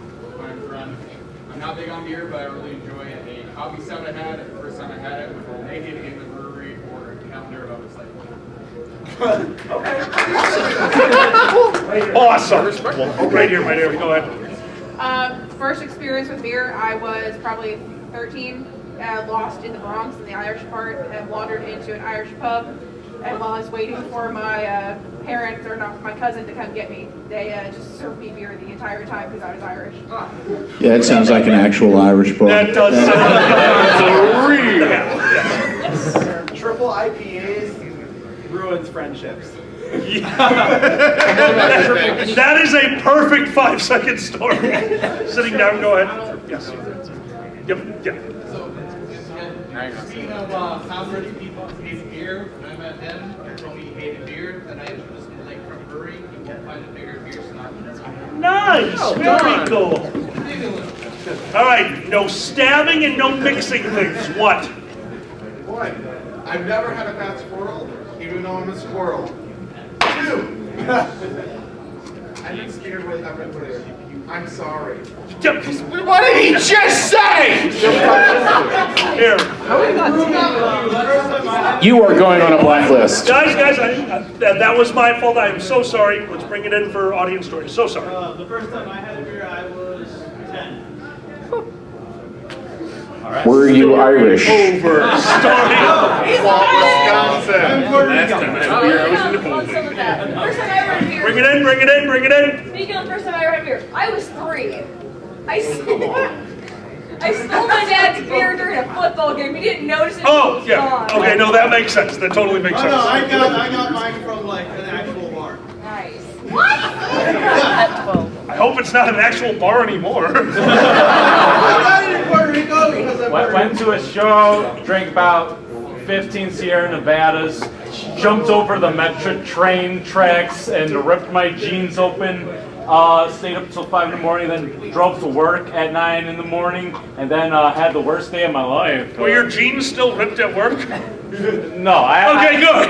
not big on beer, but I really enjoy it. A coffee stout I had, the first time I had it, was naked in the brewery for a calendar of its like. Awesome. Right here, go ahead. First experience with beer, I was probably 13, lost in the Bronx in the Irish part, and wandered into an Irish pub. And while I was waiting for my parents, or not, my cousin to come get me, they just served me beer the entire time because I was Irish. Yeah, it sounds like an actual Irish pub. That does sound real. Triple IPAs ruins friendships. That is a perfect 5-second story. Sitting down, go ahead. Yes. Yep. Yeah. Speaking of how many people hate beer, when I met him, he told me he hated beer, and I introduced him to Lake Front Brewery. He can't find a bigger beer stock. Nice. Very cool. All right. No stabbing and no mixing things. What? Boy, I've never had a fat squirrel, even though I'm a squirrel. 2. I've been scared with everybody. I'm sorry. What did he just say? You You are going on a blacklist. Guys, that was my fault. I am so sorry. Let's bring it in for audience stories. So sorry. The first time I had a beer, I was 10. Were you Irish? Over. Starting Wisconsin. Last time I had beer, I was in the First time I ever had beer. Bring it in. Speaking of the first time I ever had beer, I was 3. I stole my dad's beer during a football game. He didn't notice it. Oh, yeah. Okay, no, that makes sense. That totally makes sense. No, I got mine from like an actual bar. Nice. What? I hope it's not an actual bar anymore. I got it in Puerto Rico because I Went to a show, drank about 15 Sierra Nevadas, jumped over the Metro train tracks and ripped my jeans open. Stayed up till 5 in the morning, then drove to work at 9 in the morning, and then had the worst day of my life. Were your jeans still ripped at work? No, Okay, good.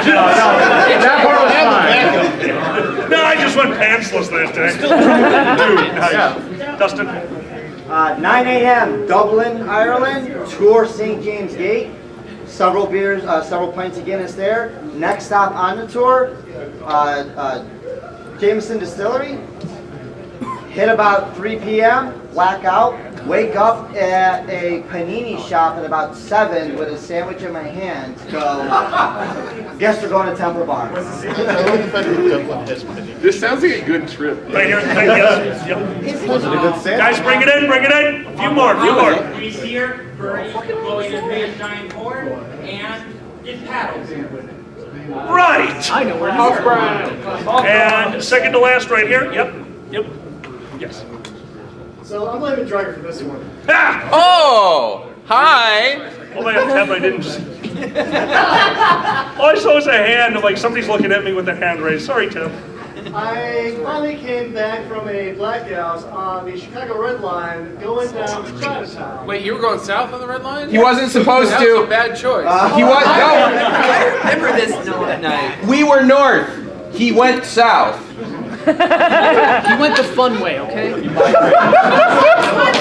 That part was fine. No, I just went pantsless that day. Dude, nice. Dustin? 9 a.m. Dublin, Ireland. Tour St. James Gate. Several beers, several pints of Guinness there. Next stop on the tour, Jameson Distillery. Hit about 3 p.m., black out, wake up at a panini shop at about 7 with a sandwich in my hand. Go, guess we're going to Temple Bar. This sounds like a good trip. Right here. Yep. Was it a good sandwich? Guys, bring it in. A few more. He's here for blowing his big giant horn and his paddles. Right. I know where House And second to last right here. Yep. Yes. So I'm blaming Driver for this one. Ah! Oh, hi. Oh my God, I didn't see. All I saw was a hand, like somebody's looking at me with a hand raised. Sorry, Tim. I finally came back from a blackout on the Chicago Red Line going down to Chinatown. Wait, you were going south on the red line? He wasn't supposed that to. was a bad choice. He was no. I remember this night. We were north. He went south. He went the fun way, okay? What's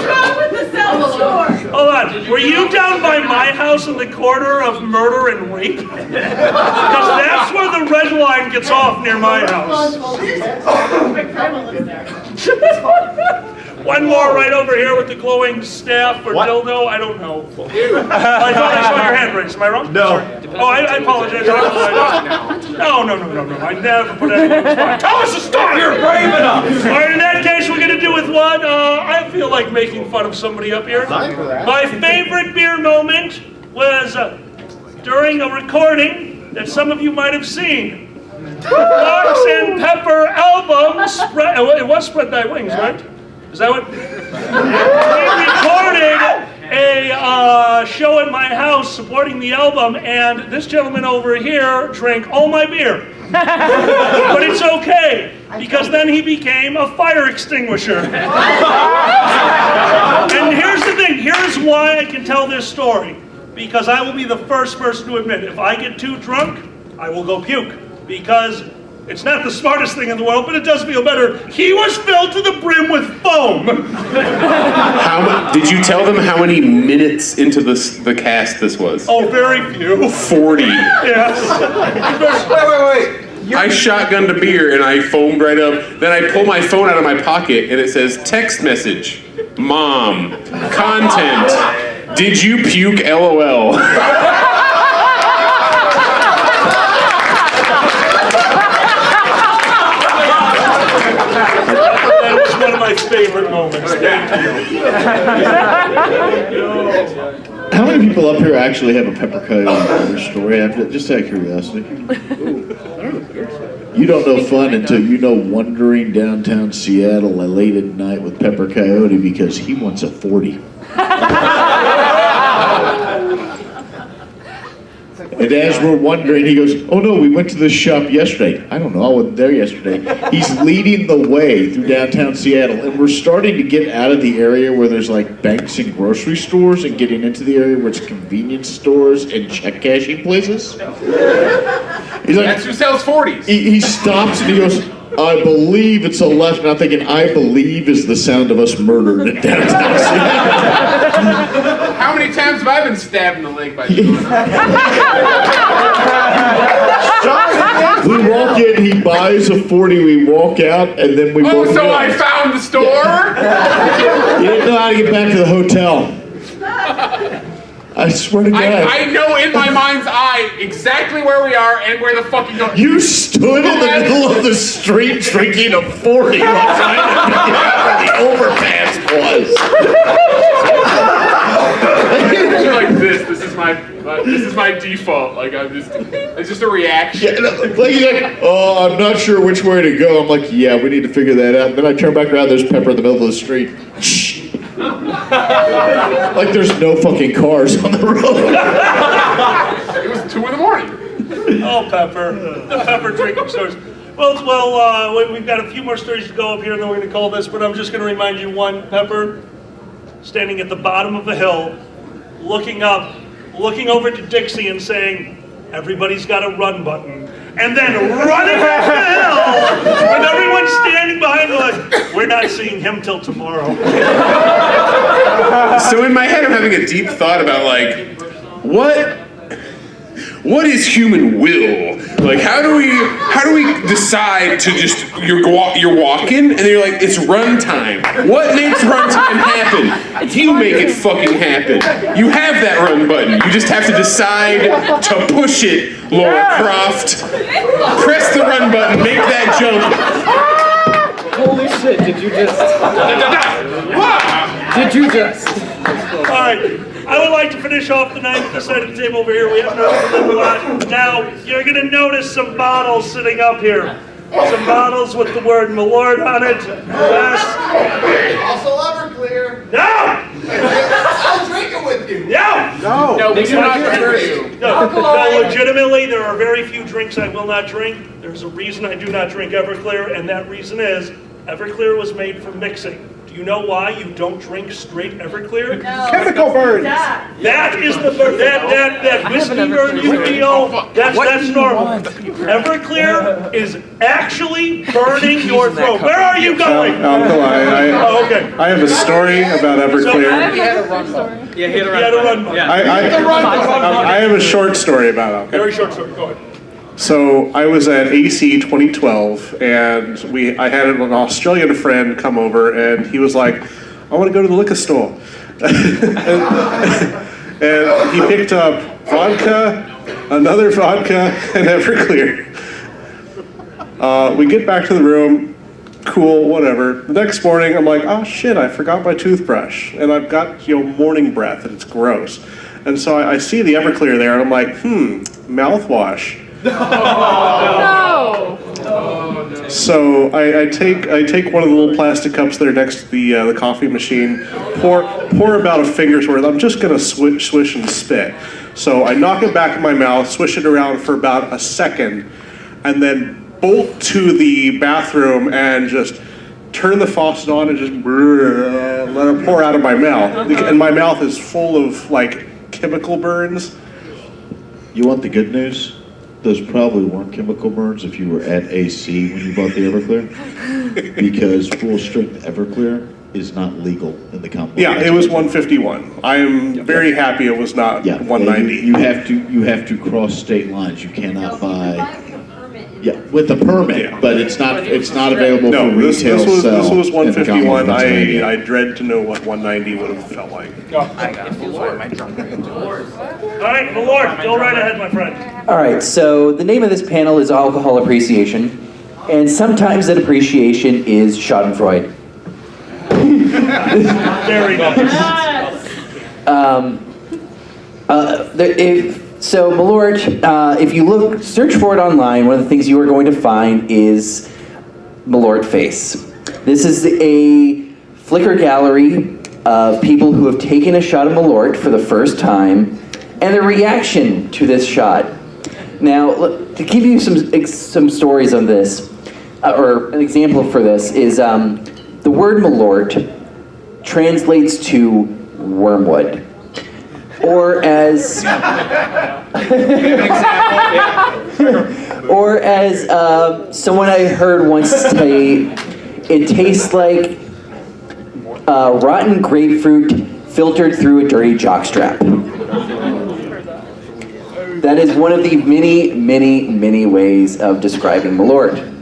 wrong with the South Shore? Hold on. Were you down by my house in the corner of murder and rape? Because that's where the red line gets off near my house. My grandma lives there. One more right over here with the glowing staff or dildo. I don't know. I thought I saw your hand raised. Am I wrong? No. Sorry. Oh, I apologize. No. I never put anything on the spot. Tell us to stop. You're brave enough. All right, in that case, we're going to do with one. I feel like making fun of somebody up here. My favorite beer moment was during a recording that some of you might have seen. Fox and Pepper album. It was Spread Thy Wings, right? Is that what? We recorded a show at my house supporting the album, and this gentleman over here drank all my beer. But it's okay, because then he became a fire extinguisher. And here's the thing, here's why I can tell this story. Because I will be the first person to admit, if I get too drunk, I will go puke. Because it's not the smartest thing in the world, but it does feel better. He was filled to the brim with foam. Did you tell them how many minutes into the cast this was? Oh, very few. 40. Yes. Wait. I shotgunned a beer and I foamed right up. Then I pull my phone out of my pocket and it says text message, Mom, content, did you puke LOL? That was one of my favorite moments. Thank you. How many people up here actually have a Pepper Coyote story? Just out of curiosity. You don't know fun until you know wandering downtown Seattle late at night with Pepper Coyote because he wants a 40. And as we're wondering, he goes, oh no, we went to this shop yesterday. I don't know, I wasn't there yesterday. He's leading the way through downtown Seattle, and we're starting to get out of the area where there's like banks and grocery stores and getting into the area where it's convenience stores and check cashing places. He's like, That's who sells 40s. He stops and he goes, I believe it's a left, and I'm thinking, I believe is the sound of us murdered in downtown Seattle. How many many times have I been stabbed in the leg by Sean? We walk in, he buys a 40, we walk out, and then we both so go. I found the store? You didn't know how to get back to the hotel. I swear to God. I know in my mind's eye exactly where we are and where the fucking door. You stood in the middle of the street drinking a 40 while trying to figure out where the overpass was. Like this is my default. Like it's just a reaction. Yeah, like he's like, oh, I'm not sure which way to go. I'm like, yeah, we need to figure that out. And then I turn back around, there's Pepper in the middle of the street. Like there's no fucking cars on the road. It was 2 a.m. Oh, Pepper. The Pepper drinking stories. Well, we've got a few more stories to go up here, and then we're going to call this, but I'm just going to remind you one, Pepper, standing at the bottom of the hill, looking up, looking over to Dixie and saying, everybody's got a run button. And then running up the hill with everyone standing behind like, we're not seeing him till tomorrow. So in my head, I'm having a deep thought about like, what is human will? Like, how do we decide to just you're walking and then you're like, it's run time. What makes run time happen? You make it fucking happen. You have that run button. You just have to decide to push it, Laura Croft. Press the run button. Make that jump. Holy shit! Did you just? Did you just? All right. I would like to finish off the night at the side of the table over here. We have a lot. Now, you're going to notice some bottles sitting up here. Some bottles with the word Malort on it. Yes. Also Everclear. No! I'll drink it with you. No! No, we do not prefer you. No, legitimately, there are very few drinks I will not drink. There's a reason I do not drink Everclear, and that reason is Everclear was made for mixing. Do you know why you don't drink straight Everclear? No. Chemical burns. That is the burn. That whiskey burn you feel. That's normal. Everclear is actually burning your throat. Where are you going? Okay. I have a story about Everclear. He had a run button. Yeah, he had a run button. I have a short story about it. Okay? Very short story. Go ahead. So I was at AC 2012, and I had an Australian friend come over, and he was like, "I want to go to the liquor store," and he picked up vodka, another vodka, and Everclear. We get back to the room, cool, whatever. The next morning, I'm like, "Oh shit, I forgot my toothbrush, and I've got morning breath, and it's gross." And so I see the Everclear there, and I'm like, mouthwash. No. So I take one of the little plastic cups that are next to the coffee machine, pour about a finger's worth. I'm just gonna swish and spit. So I knock it back in my mouth, swish it around for about a second, and then bolt to the bathroom and just turn the faucet on and just let it pour out of my mouth. And my mouth is full of like chemical burns. You want the good news? Those probably weren't chemical burns if you were at AC when you bought the Everclear, because full strength Everclear is not legal in the Commonwealth. Yeah, it was 151. I am very happy it was not 190. You have to cross state lines. You cannot buy. Yeah, with a permit, but it's not available for retail sale. This was 151. I I dread to know what 190 would have felt like. All right, Malort, go right ahead, my friend. All right, so the name of this panel is Alcohol Appreciation, and sometimes that appreciation is Schadenfreude. Very nice. So Malort, if you search for it online, one of the things you are going to find is Malort Face. This is a Flickr gallery of people who have taken a shot of Malort for the first time, and their reaction to this shot. Now, to give you some stories on this, or an example for this, is the word Malort translates to wormwood. Or as someone I heard once say, it tastes like rotten grapefruit filtered through a dirty jockstrap. That is one of the many, many, many ways of describing Malort.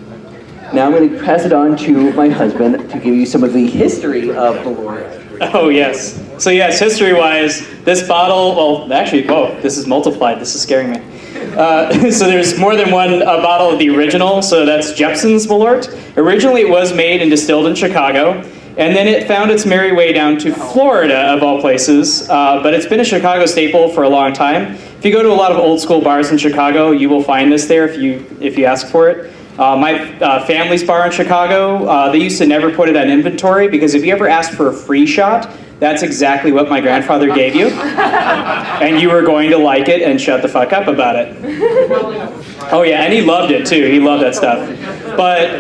Now I'm going to pass it on to my husband to give you some of the history of Malort. Oh, yes. So yes, history-wise, this bottle, well, actually, whoa, this is multiplied. This is scaring me. So there's more than one bottle of the original, so that's Jeppson's Malort. Originally, it was made and distilled in Chicago, and then it found its merry way down to Florida, of all places, but it's been a Chicago staple for a long time. If you go to a lot of old-school bars in Chicago, you will find this there if you ask for it. My family's bar in Chicago, they used to never put it on inventory because if you ever asked for a free shot, that's exactly what my grandfather gave you. And you were going to like it and shut the fuck up about it. Oh yeah, and he loved it too. He loved that stuff. But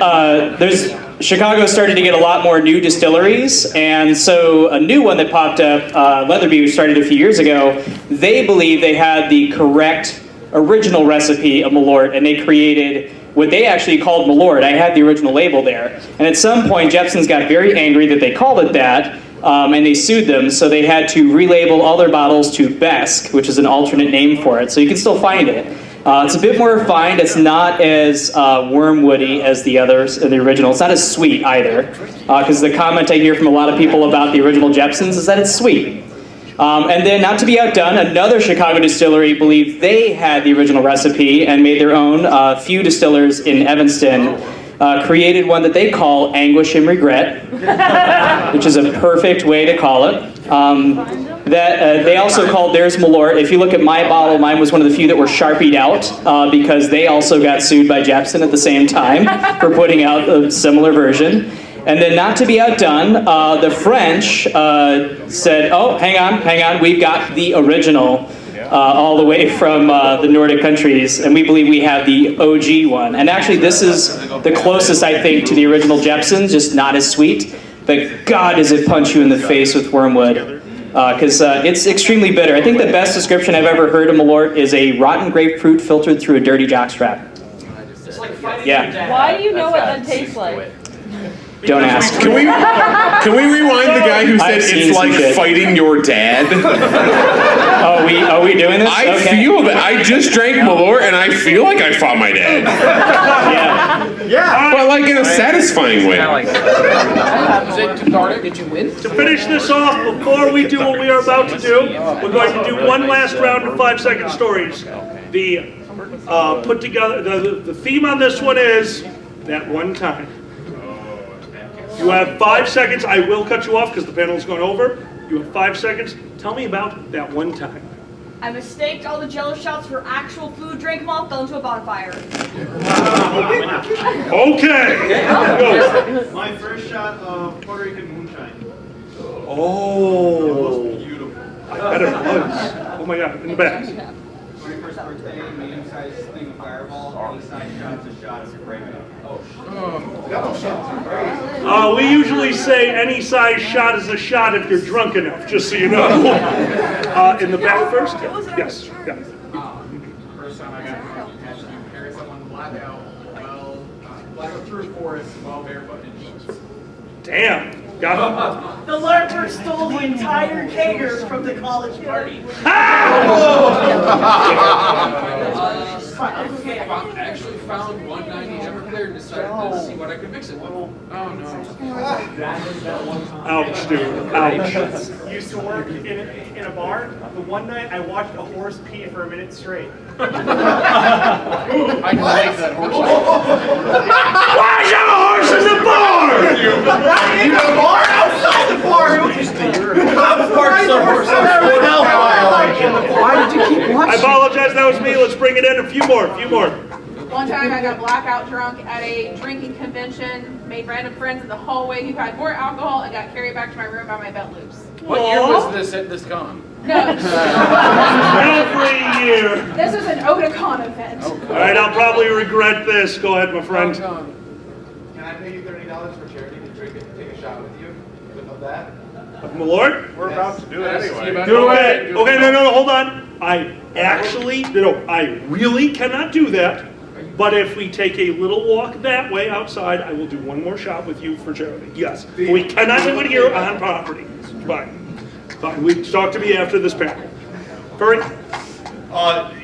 Chicago started to get a lot more new distilleries, and so a new one that popped up, Leatherby, which started a few years ago, they believe they had the correct original recipe of Malort, and they created what they actually called Malort. I had the original label there. And at some point, Jeppson's got very angry that they called it that, and they sued them, so they had to relabel all their bottles to Besk, which is an alternate name for it. So you can still find it. It's a bit more refined. It's not as wormwoody as the others, the original. It's not as sweet either, because the comment I hear from a lot of people about the original Jeppson's is that it's sweet. And then, not to be outdone, another Chicago distillery believed they had the original recipe and made their own. A few distillers in Evanston created one that they call Anguish and Regret, which is a perfect way to call it. They also called theirs Malort. If you look at my bottle, mine was one of the few that were Sharpied out because they also got sued by Jeppson at the same time for putting out a similar version. And then, not to be outdone, the French said, oh, hang on, we've got the original all the way from the Nordic countries, and we believe we have the OG one. And actually, this is the closest, I think, to the original Jeppson's, just not as sweet. But God, does it punch you in the face with wormwood. Because it's extremely bitter. I think the best description I've ever heard of Malort is a rotten grapefruit filtered through a dirty jockstrap. Yeah. Why do you know what that tastes like? Don't ask. Can we rewind the guy who said it's like fighting your dad? Are we doing this? I feel that I just drank Malort and I feel like I fought my dad. Yeah. But like in a satisfying way. Did you win? To finish this off, before we do what we are about to do, we're going to do one last round of 5-second stories. The put together the theme on this one is that one time. You have 5 seconds. I will cut you off because the panel is going over. You have 5 seconds. Tell me about that one time. I mistaked all the Jello shots for actual food, drank them all, fell into a bonfire. Okay. Go. My first shot of Puerto Rican moonshine. Oh. It was beautiful. I bet it was. Oh my God, in the back. 21st birthday, medium-sized thing of Fireball, any side shots, a shot of Break It Up. We usually say any size shot is a shot if you're drunk enough, just so you know. In the back first? Yes. Yeah. First time I got had to carry someone blackout through a forest while barefoot in jeans. Damn. Got it. The lurker stole the entire kegger from the college party. I actually found 190 Everclear and decided to see what I could mix it with. Oh no. Ouch, dude. Ouch. Used to work in a bar. The one night I watched a horse pee for a minute straight. I can make that horse. Why is there a horse in the bar? Not in the bar, outside the bar. Why did you keep I watching? apologize, that was me. Let's bring it in. A few more. One time I got blackout drunk at a drinking convention, made random friends in the hallway who had more alcohol, and got carried back to my room by my belt loops. What year was this at this con? No. Every year. This was an Otakon event. All right, I'll probably regret this. Go ahead, my friend. Can I pay you $30 for charity to drink it and take a shot with you? Of that? Malort? We're about to do it anyway. Do it. Okay, no, hold on. I really cannot do that. But if we take a little walk that way outside, I will do one more shot with you for charity. Yes. But we cannot do it here on property. Fine. Fine, we talk to me after this panel. Furry?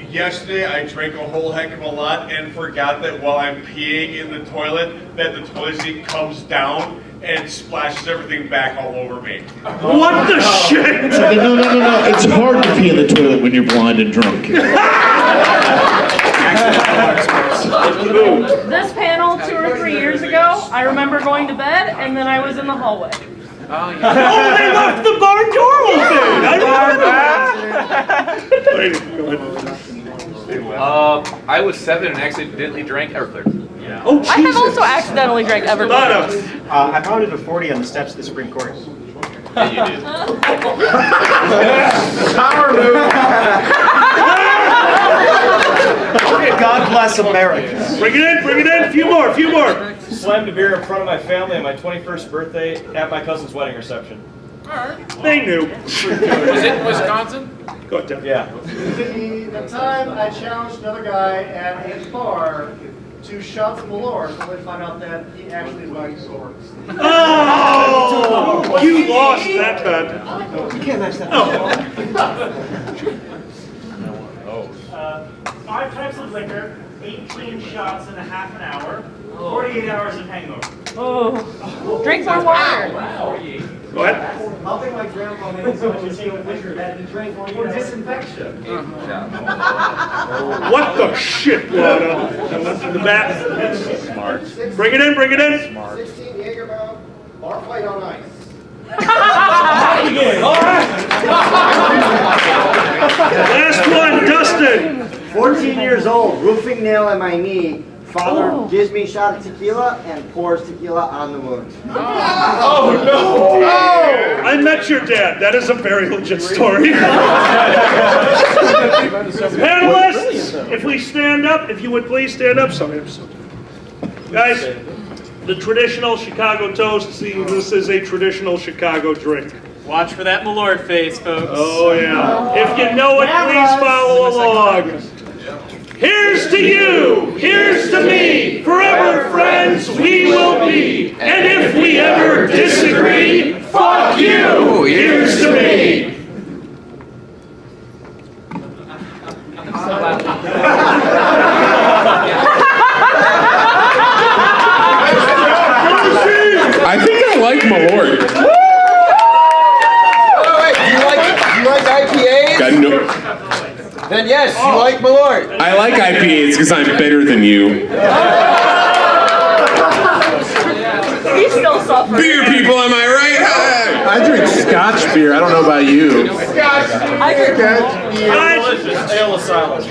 Yesterday I drank a whole heck of a lot and forgot that while I'm peeing in the toilet, that the toilet seat comes down and splashes everything back all over me. What the shit? No. It's hard to pee in the toilet when you're blind and drunk. This panel 2 or 3 years ago, I remember going to bed and then I was in the hallway. Oh, they left the barn door open! I remember that! I was 7 and accidentally drank Everclear. Yeah. Oh, Jesus. I have also accidentally drank Everclear. I pounded a 40 on the steps of the Supreme Court. Yeah, you did. Power move! God bless America. Bring it in, a few more. Slammed a beer in front of my family on my 21st birthday at my cousin's wedding reception. They knew. Was it Wisconsin? Go ahead, Tim. Yeah. The time I challenged another guy at a bar to shots of Malort, only to find out that he actually liked swords. Oh! You lost that bet. You can't match that. 5 types of liquor, 18 shots in a half an hour, 48 hours of hangover. Oh. Drink more water. Go ahead. I'll think my grandpa made so much liquor that he drank for disinfection. What the shit, Lana? In the back. Smart. Bring it in. 16 Jaeger bar fight on ice. Last one, Dustin. 14 years old, roofing nail at my knee. Father gives me a shot of tequila and pours tequila on the wound. Oh no! I met your dad. That is a very legit story. Panelists, if we stand up, if you would please stand up. Sorry, I'm so. Guys, the traditional Chicago toast. See, this is a traditional Chicago drink. Watch for that Malort face, folks. Oh yeah. If you know it, please follow along. Here's to you, here's to me, forever friends we will be. And if we ever disagree, fuck you, here's to me. I think I like Malort. Do you like IPAs? Got no. Then yes, you like Malort. I like IPAs because I'm better than you. He still suffers. Beer people, am I right? I drink Scotch beer. I don't know about you. I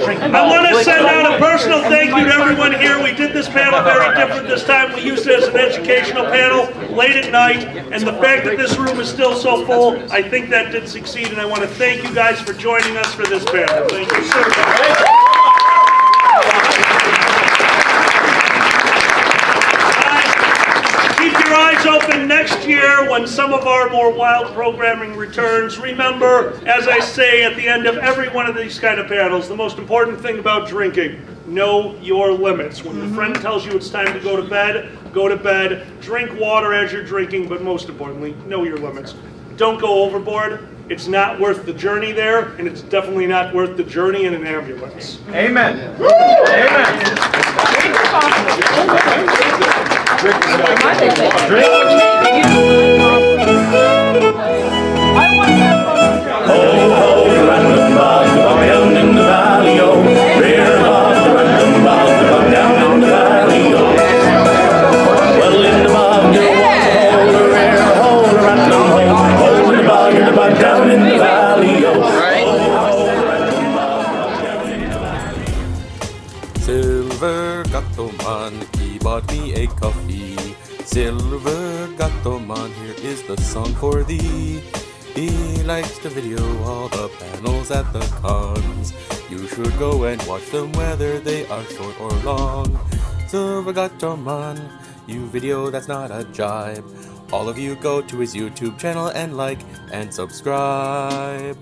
drink I want to send out a personal thank you to everyone here. We did this panel very different this time. We used it as an educational panel late at night, and the fact that this room is still so full, I think that did succeed, and I want to thank you guys for joining us for this panel. Thank you so much. Keep your eyes open next year when some of our more wild programming returns. Remember, as I say at the end of every one of these kind of panels, the most important thing about drinking, know your limits. When your friend tells you it's time to go to bed, go to bed. Drink water as you're drinking, but most importantly, know your limits. Don't go overboard. It's not worth the journey there, and it's definitely not worth the journey in an ambulance. Amen. Silver Gatoman, he bought me a coffee. Silver Gatoman, here is the song for thee. He likes to video all the panels at the cons. You should go and watch them whether they are short or long. Silver Gatoman, you video that's not a jibe. All of you go to his YouTube channel and like and subscribe.